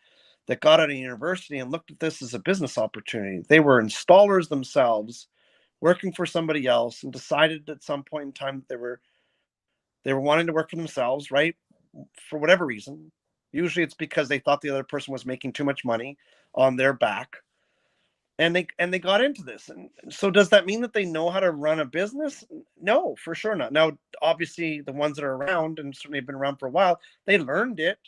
[SPEAKER 2] got out of university and looked at this as a business opportunity. They were installers themselves, working for somebody else, and decided at some point in time that they were wanting to work for themselves, right? For whatever reason. Usually it's because they thought the other person was making too much money on their back. And they got into this. And so does that mean that they know how to run a business? No, for sure not. Now, obviously, the ones that are around and certainly have been around for a while, they learned it.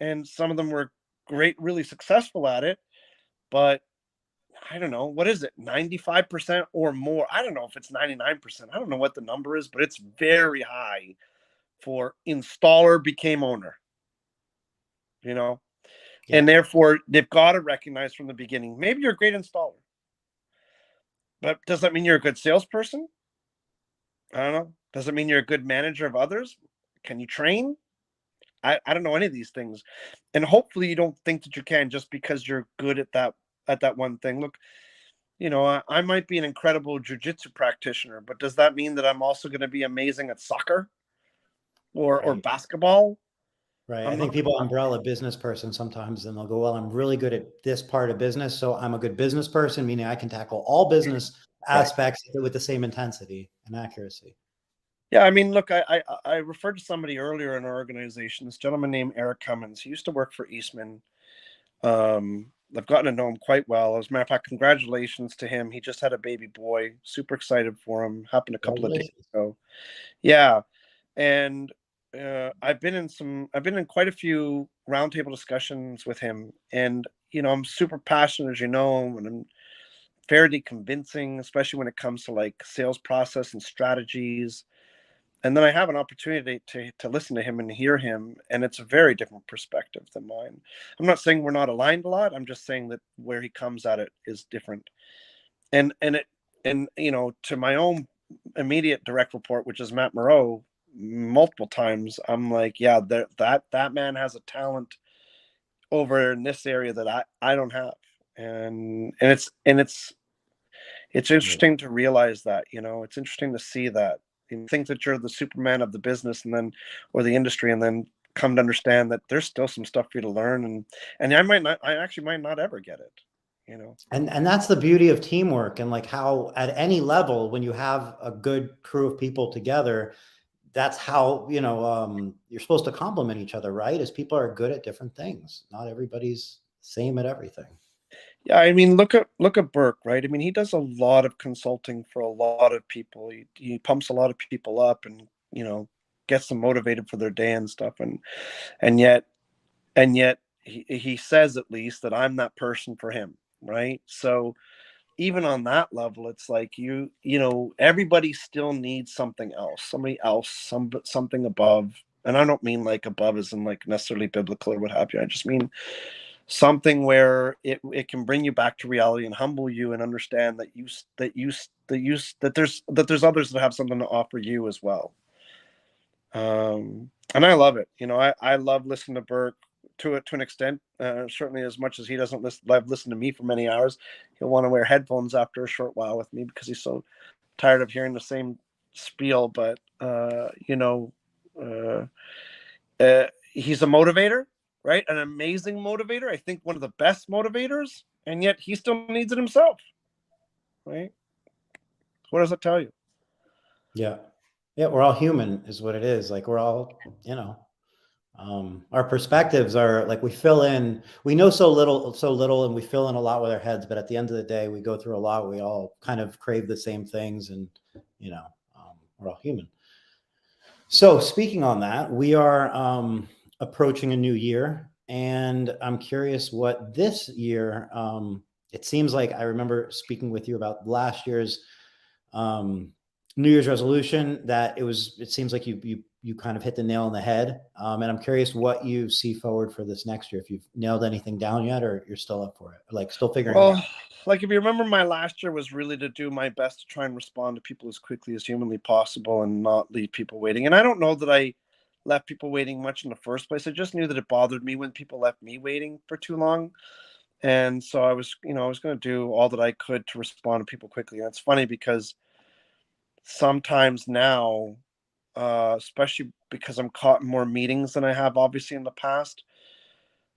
[SPEAKER 2] And some of them were great, really successful at it. But I don't know, what is it, 95% or more? I don't know if it's 99%. I don't know what the number is, but it's very high for installer became owner,
[SPEAKER 1] Yeah.
[SPEAKER 2] and therefore they've got to recognize from the beginning, maybe you're a great installer, but does that mean you're a good salesperson? I don't know. Does it mean you're a good manager of others? Can you train? I don't know any of these things. And hopefully you don't think that you can just because you're good at that one thing. Look, I might be an incredible jujitsu practitioner, but does that mean that I'm also going to be amazing at soccer or
[SPEAKER 1] Right.
[SPEAKER 2] basketball?
[SPEAKER 1] Right. I
[SPEAKER 2] I'm
[SPEAKER 1] think
[SPEAKER 2] not.
[SPEAKER 1] people umbrella business person sometimes and they'll go, well, I'm really good at this part of business. So I'm a good business person, meaning I can tackle all business
[SPEAKER 2] Right.
[SPEAKER 1] aspects with the same intensity and accuracy.
[SPEAKER 2] Yeah, I mean, look, I referred to somebody earlier in our organization, this gentleman named Eric Cummins. He used to work for Eastman. I've gotten to know him quite well. As a matter of fact, congratulations to him. He just had a baby boy. Super excited for him. Happened a couple of days
[SPEAKER 1] Congratulations.
[SPEAKER 2] ago. Yeah, and I've been in quite a few roundtable discussions with him, and I'm super passionate, as you know, and I'm fairly convincing, especially when it comes to like sales process and strategies. And then I have an opportunity to listen to him and hear him, and it's a very different perspective than mine. I'm not saying we're not aligned a lot. I'm just saying that where he comes at it is different. And to my own immediate direct report, which is Matt Moreau, multiple times I'm like, yeah, that man has a talent over in this area that I don't have. And it's
[SPEAKER 1] Right.
[SPEAKER 2] interesting to realize that, it's interesting to see that. You think that you're the Superman of the business and then or the industry, and then come to understand that there's still some stuff for you to learn, and I actually might not ever get it.
[SPEAKER 1] And that's the beauty of teamwork and like how at any level, when you have a good crew of people together, that's how, you're supposed to complement each other, right? As people are good at different things. Not everybody's same at everything.
[SPEAKER 2] Yeah, I mean, look at Burke, right? I mean, he does a lot of consulting for a lot of people. He pumps a lot of people up, and gets them motivated for their day and stuff. And yet he says at least that I'm that person for him, right? So even on that level, it's like everybody still needs somebody else, something above. And I don't mean like above as in like necessarily biblical or what have you. I just mean something where it can bring you back to reality and humble you and understand that there's others that have something to offer you as well. And I love it. I love listening to Burke to an extent. Certainly as much as he doesn't listen to me for many hours. He'll want to wear headphones after a short while with me because he's so tired of hearing the same spiel. But uh, he's a motivator, right? An amazing motivator. I think one of the best motivators, and yet he still needs it himself, right? What does that tell you?
[SPEAKER 1] Yeah. Yeah. We're all human is what it is. Like we're all, our perspectives are like we know so little, and we fill in a lot with our heads, but at the end of the day, we go through a lot. We all kind of crave the same things, and, we're all human. So speaking on that, we are approaching a new year, and I'm curious what this year. It seems like I remember speaking with you about last year's um, New Year's resolution. That it seems like you kind of hit the nail on the head. And I'm curious what you see forward for this next year. If you've nailed anything down yet, or you're still up for it, like still figuring it
[SPEAKER 2] Well,
[SPEAKER 1] out.
[SPEAKER 2] like if you remember, my last year was really to do my best to try and respond to people as quickly as humanly possible and not leave people waiting. And I don't know that I left people waiting much in the first place. I just knew that it bothered me when people left me waiting for too long. And so I was going to do all that I could to respond to people quickly. And it's funny because sometimes now, especially because I'm caught in more meetings than I have obviously in the past,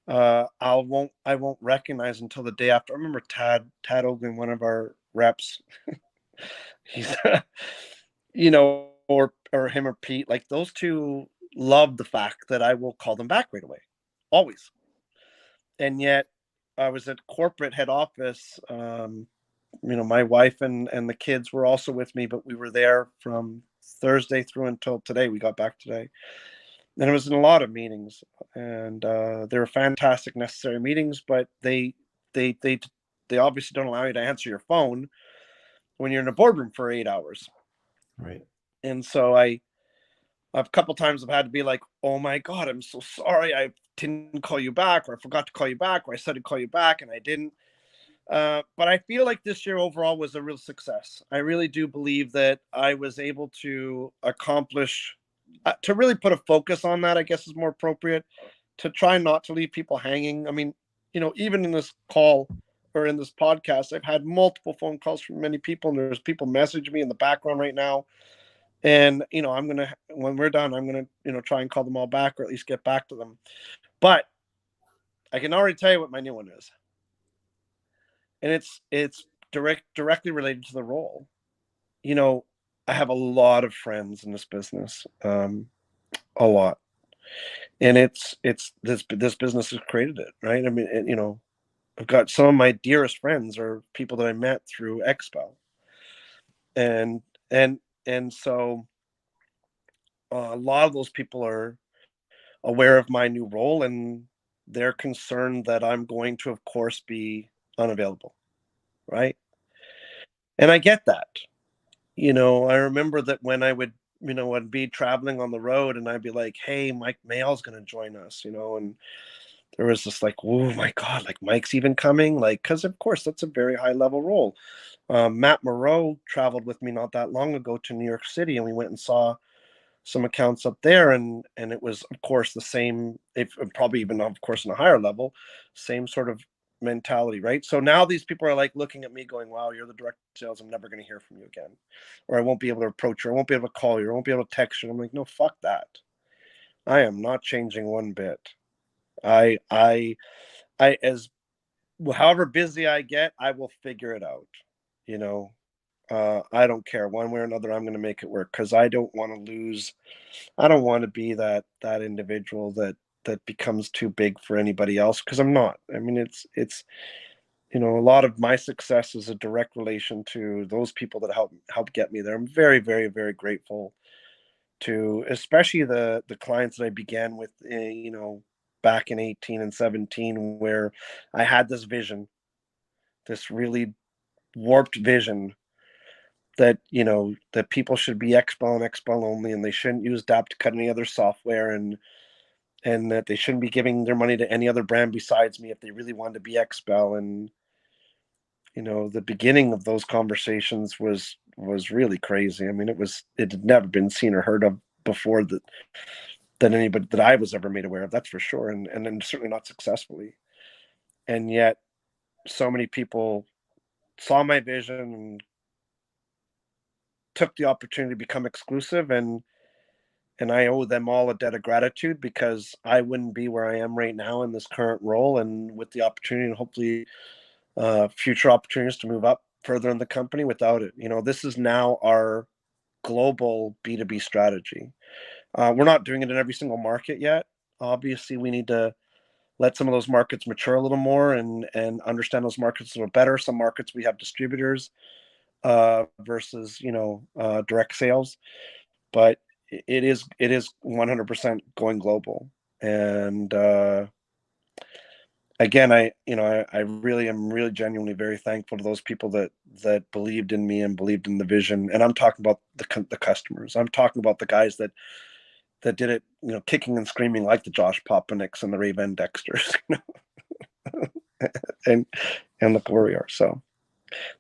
[SPEAKER 2] I won't recognize until the day after. I remember Tad Oglin, one of our reps. He's or him or Pete, like those two love the fact that I will call them back right away, always. And yet I was at corporate head office. My wife and the kids were also with me, but we were there from Thursday through until today. We got back today, and it was in a lot of meetings, and they were fantastic, necessary meetings. But they obviously don't allow you to answer your phone when you're in a boardroom for 8 hours.
[SPEAKER 1] Right.
[SPEAKER 2] And so a couple times I've had to be like, "Oh my God, I'm so sorry. I didn't call you back, or I forgot to call you back, or I said to call you back and I didn't." But I feel like this year overall was a real success. I really do believe that I was able to accomplish, to really put a focus on that, I guess is more appropriate, to try not to leave people hanging. I mean, even in this call or in this podcast, I've had multiple phone calls from many people, and there's people messaging me in the background right now. And, you know, when we're done, I'm going to, you know, try and call them all back, or at least get back to them. But I can already tell you what my new one is. And it's directly related to the role. You know, I have a lot of friends in this business, a lot, and it's this business has created it, right? I mean, you know, I've got some of my dearest friends are people that I met through XPEL, and and and so a lot of those people are aware of my new role, and they're concerned that I'm going to, of course, be unavailable, right? And I get that. You know, I remember that when I would, you know, I'd be traveling on the road and I'd be like, hey, Mike Mail's going to join us, you know, and there was this like, oh my God, like Mike's even coming. Like, because of course, that's a very high level role. Matt Moreau traveled with me not that long ago to New York City, and we went and saw some accounts up there, and it was of course the same, if probably even of course on a higher level, same sort of mentality, right? So now these people are like looking at me going, wow, you're the director of sales, I'm never going to hear from you again, or I won't be able to approach you, I won't be able to call you, I won't be able to text you. I'm like, no, fuck that. I am not changing one bit. I as however busy I get, I will figure it out, you know. I don't care one way or another, I'm going to make it work, because I don't want to lose. I don't want to be that individual that becomes too big for anybody else, because I'm not. I mean, it's you know, a lot of my success is a direct relation to those people that help get me there. I'm very, very, very grateful to, especially the clients that I began with, you know, back in 18 and 17, where I had this vision, this really warped vision that, you know, that people should be XPEL and XPEL only, and they shouldn't use DAP to cut any other software, and that they shouldn't be giving their money to any other brand besides me if they really wanted to be XPEL. And you know, the beginning of those conversations was really crazy. I mean, it had never been seen or heard of before that anybody that I was ever made aware of. That's for sure, and then certainly not successfully. And yet, so many people saw my vision and took the opportunity to become exclusive, and I owe them all a debt of gratitude, because I wouldn't be where I am right now in this current role, and with the opportunity and hopefully future opportunities to move up further in the company without it. You know, this is now our global B2B strategy. We're not doing it in every single market yet. Obviously, we need to let some of those markets mature a little more, and understand those markets a little better. Some markets we have distributors versus, you know, direct sales, but it is 100% going global. And again, I really am really genuinely very thankful to those people that believed in me and believed in the vision. And I'm talking about the customers. I'm talking about the guys that did it, you know, kicking and screaming, like the Josh Popeniks and the Ray Van Dexters, you know, and look where we are. So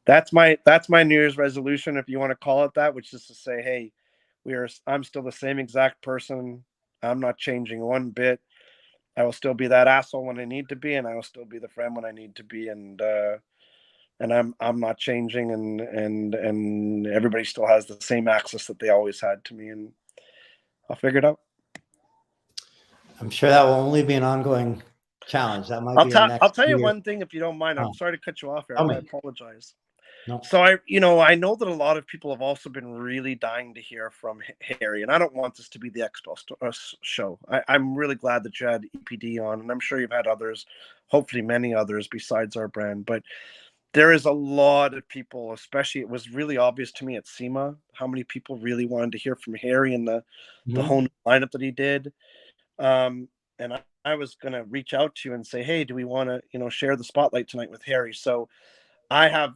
[SPEAKER 2] that's my New Year's resolution, if you want to call it that, which is to say, hey, I'm still the same exact person. I'm not changing one bit. I will still be that asshole when I need to be, and I will still be the friend when I need to be, and I'm not changing, and everybody still has the same access that they always had to me, and I'll figure it out.
[SPEAKER 1] I'm sure that will only be an ongoing challenge. That might be a
[SPEAKER 2] I'll
[SPEAKER 1] next
[SPEAKER 2] tell you
[SPEAKER 1] year.
[SPEAKER 2] one thing, if you don't mind. I'm sorry to cut you off, Eric. I apologize.
[SPEAKER 1] No.
[SPEAKER 2] So I know that a lot of people have also been really dying to hear from Harry, and I don't want this to be the XPEL show. I'm really glad that you had EPD on, and I'm sure you've had others, hopefully many others besides our brand. But there is a lot of people, especially, it was really obvious to me at SEMA how many people really wanted to hear from Harry and the whole new lineup that he did. And I was going to reach out to you and say, hey, do we want to, you know, share the spotlight tonight with Harry? So I have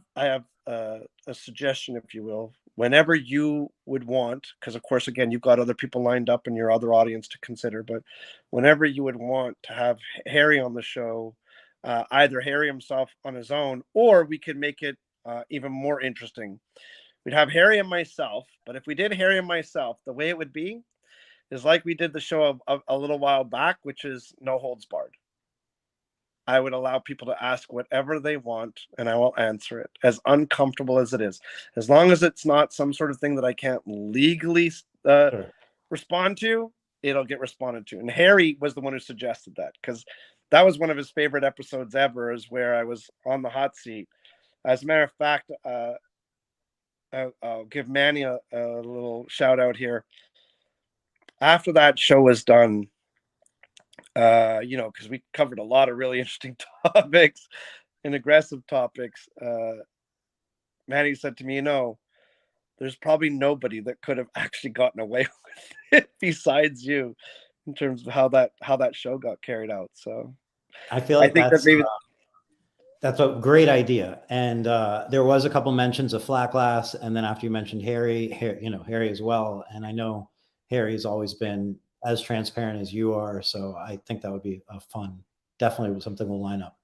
[SPEAKER 2] a suggestion, if you will, whenever you would want, because of course, again, you've got other people lined up and your other audience to consider, but whenever you would want to have Harry on the show, either Harry himself on his own, or we could make it even more interesting. We'd have Harry and myself, but if we did Harry and myself, the way it would be is like we did the show a little while back, which is no holds barred. I would allow people to ask whatever they want, and I will answer it, as uncomfortable as it is. As long as it's not some sort of thing that I can't legally
[SPEAKER 1] Sure.
[SPEAKER 2] respond to, it'll get responded to. And Harry was the one who suggested that, because that was one of his favorite episodes ever, is where I was on the hot seat. As a matter of fact, I'll give Manny a little shout out here. After that show was done, because we covered a lot of really interesting topics and aggressive topics. Manny said to me, there's probably nobody that could have actually gotten away with it besides you, in terms of how that show got carried out. So
[SPEAKER 1] I feel
[SPEAKER 2] I
[SPEAKER 1] like
[SPEAKER 2] think that maybe
[SPEAKER 1] that's a great idea. And there was a couple mentions of Flat Glass, and then after you mentioned Harry, Harry as well. And I know Harry has always been as transparent as you are, so I think that would be a fun, definitely something we'll line up.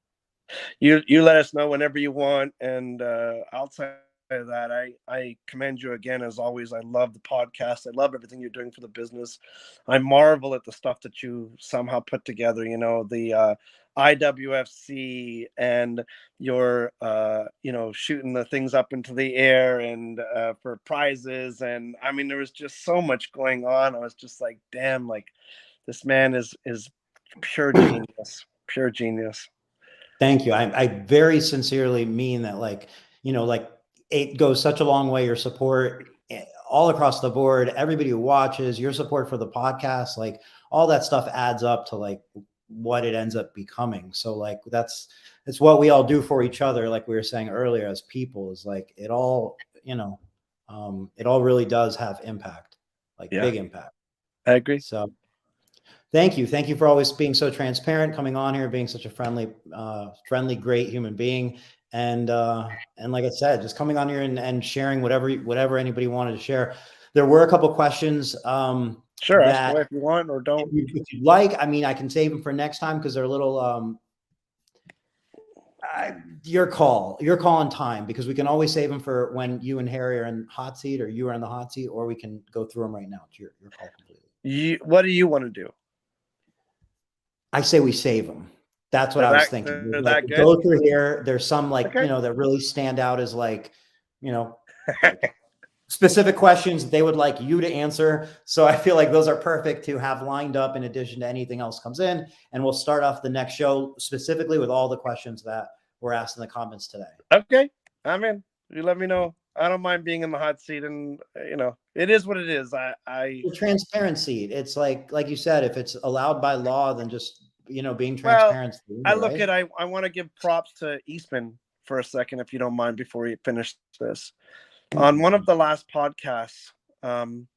[SPEAKER 2] you let us know whenever you want, and outside of that, I commend you again, as always. I love the podcast. I love everything you're doing for the business. I marvel at the stuff that you somehow put together, the IWFC, and your shooting the things up into the air, and for prizes. And I mean, there was just so much going on. I was just like, damn, like, this man is pure genius. Pure genius.
[SPEAKER 1] Thank you. I very sincerely mean that. Like, like, it goes such a long way. Your support all across the board, everybody who watches, your support for the podcast, like, all that stuff adds up to like what it ends up becoming. So like it's what we all do for each other. Like we were saying earlier, as people, is like it all, it all really does have impact, like
[SPEAKER 2] Yeah,
[SPEAKER 1] big impact.
[SPEAKER 2] I agree.
[SPEAKER 1] So thank you. Thank you for always being so transparent, coming on here, being such a friendly, great human being. And like I said, just coming on here and sharing whatever anybody wanted to share. There were a couple of questions
[SPEAKER 2] Sure, ask
[SPEAKER 1] that
[SPEAKER 2] away if you want, or don't.
[SPEAKER 1] if you'd like. I mean, I can save them for next time because they're a little your call in time, because we can always save them for when you and Harry are in hot seat, or you are in the hot seat, or we can go through them right now. It's your call completely.
[SPEAKER 2] What do you want to do?
[SPEAKER 1] I say we save them. That's what
[SPEAKER 2] They're
[SPEAKER 1] I was
[SPEAKER 2] that,
[SPEAKER 1] thinking.
[SPEAKER 2] they're
[SPEAKER 1] Like,
[SPEAKER 2] that good?
[SPEAKER 1] go through here. There's some like,
[SPEAKER 2] Okay.
[SPEAKER 1] that really stand out as like, like specific questions they would like you to answer. So I feel like those are perfect to have lined up in addition to anything else comes in. And we'll start off the next show specifically with all the questions that were asked in the comments today.
[SPEAKER 2] Okay, I'm in. You let me know. I don't mind being in the hot seat, and it is what it is.
[SPEAKER 1] The transparency. It's like you said, if it's allowed by law, then just, being
[SPEAKER 2] well,
[SPEAKER 1] transparent.
[SPEAKER 2] I look
[SPEAKER 1] right?
[SPEAKER 2] at I want to give props to Eastman for a second, if you don't mind, before we finish this. On one of the last podcasts, one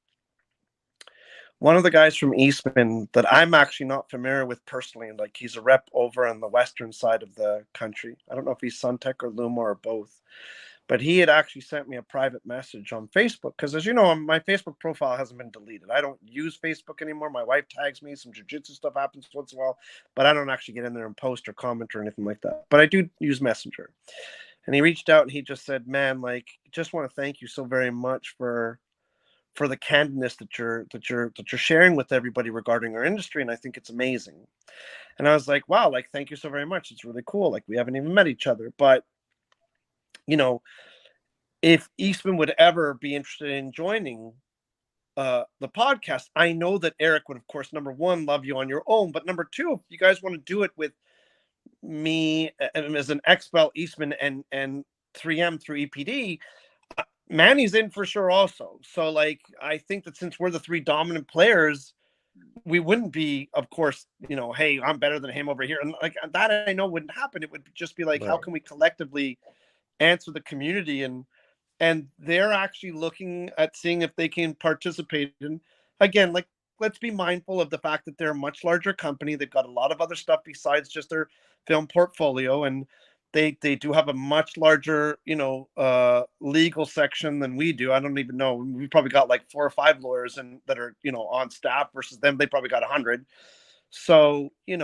[SPEAKER 2] of the guys from Eastman that I'm actually not familiar with personally, like, he's a rep over on the western side of the country. I don't know if he's Suntech or Luma or both, but he had actually sent me a private message on Facebook, because, as you know, my Facebook profile hasn't been deleted. I don't use Facebook anymore. My wife tags me. Some jiu-jitsu stuff happens once in a while, but I don't actually get in there and post or comment or anything like that. But I do use Messenger. And he reached out and he just said, man, like, just want to thank you so very much for the candidness that you're sharing with everybody regarding our industry. And I think it's amazing. And I was like, wow, like, thank you so very much. It's really cool. Like, we haven't even met each other, but if Eastman would ever be interested in joining the podcast, I know that Eric would, of course, number one, love you on your own, but number two, if you guys want to do it with me as an XPEL, Eastman, and 3M through EPD, Manny's in for sure also. So, like, I think that since we're the three dominant players, we wouldn't be, of course, hey, I'm better than him over here, and like that, I know wouldn't happen. It would just be like, how can we collectively answer the community? And they're actually looking at seeing if they can participate. And again, like, let's be mindful of the fact that they're a much larger company. They've got a lot of other stuff besides just their film portfolio, and they do have a much larger legal section than we do. I don't even know, we probably got like 4 or 5 lawyers and that are on staff, versus them, they probably got 100. So it's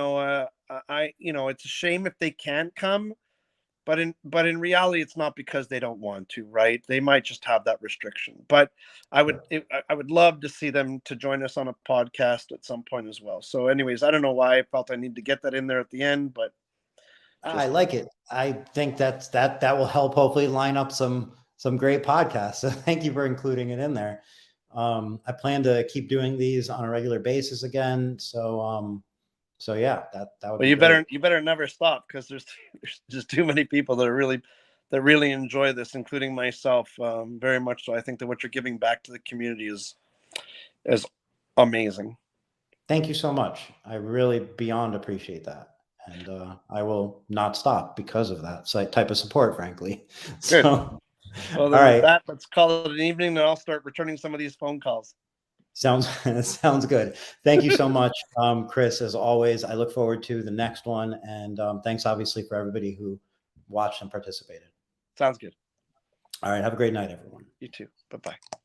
[SPEAKER 2] a shame if they can't come, but in reality, it's not because they don't want to, right? They might just have that restriction. But I would love to see them to join us on a podcast at some point as well. So anyways, I don't know why I felt I need to get that in there at the end, but
[SPEAKER 1] I like it. I think that will help hopefully line up some great podcasts. So thank you for including it in there. I plan to keep doing these on a regular basis again. So yeah, that would
[SPEAKER 2] Well,
[SPEAKER 1] be
[SPEAKER 2] you
[SPEAKER 1] great.
[SPEAKER 2] better never stop, because there's just too many people that really enjoy this, including myself, very much so. I think that what you're giving back to the community is amazing.
[SPEAKER 1] Thank you so much. I really beyond appreciate that. And I will not stop because of that type of support, frankly.
[SPEAKER 2] Good.
[SPEAKER 1] So,
[SPEAKER 2] Well,
[SPEAKER 1] all
[SPEAKER 2] then with
[SPEAKER 1] right.
[SPEAKER 2] that, let's call it an evening, and I'll start returning some of these phone calls.
[SPEAKER 1] Sounds sounds good. Thank you so much, Chris. As always, I look forward to the next one. And thanks, obviously, for everybody who watched and participated.
[SPEAKER 2] Sounds good.
[SPEAKER 1] All right. Have a great night, everyone.
[SPEAKER 2] You too. Bye-bye.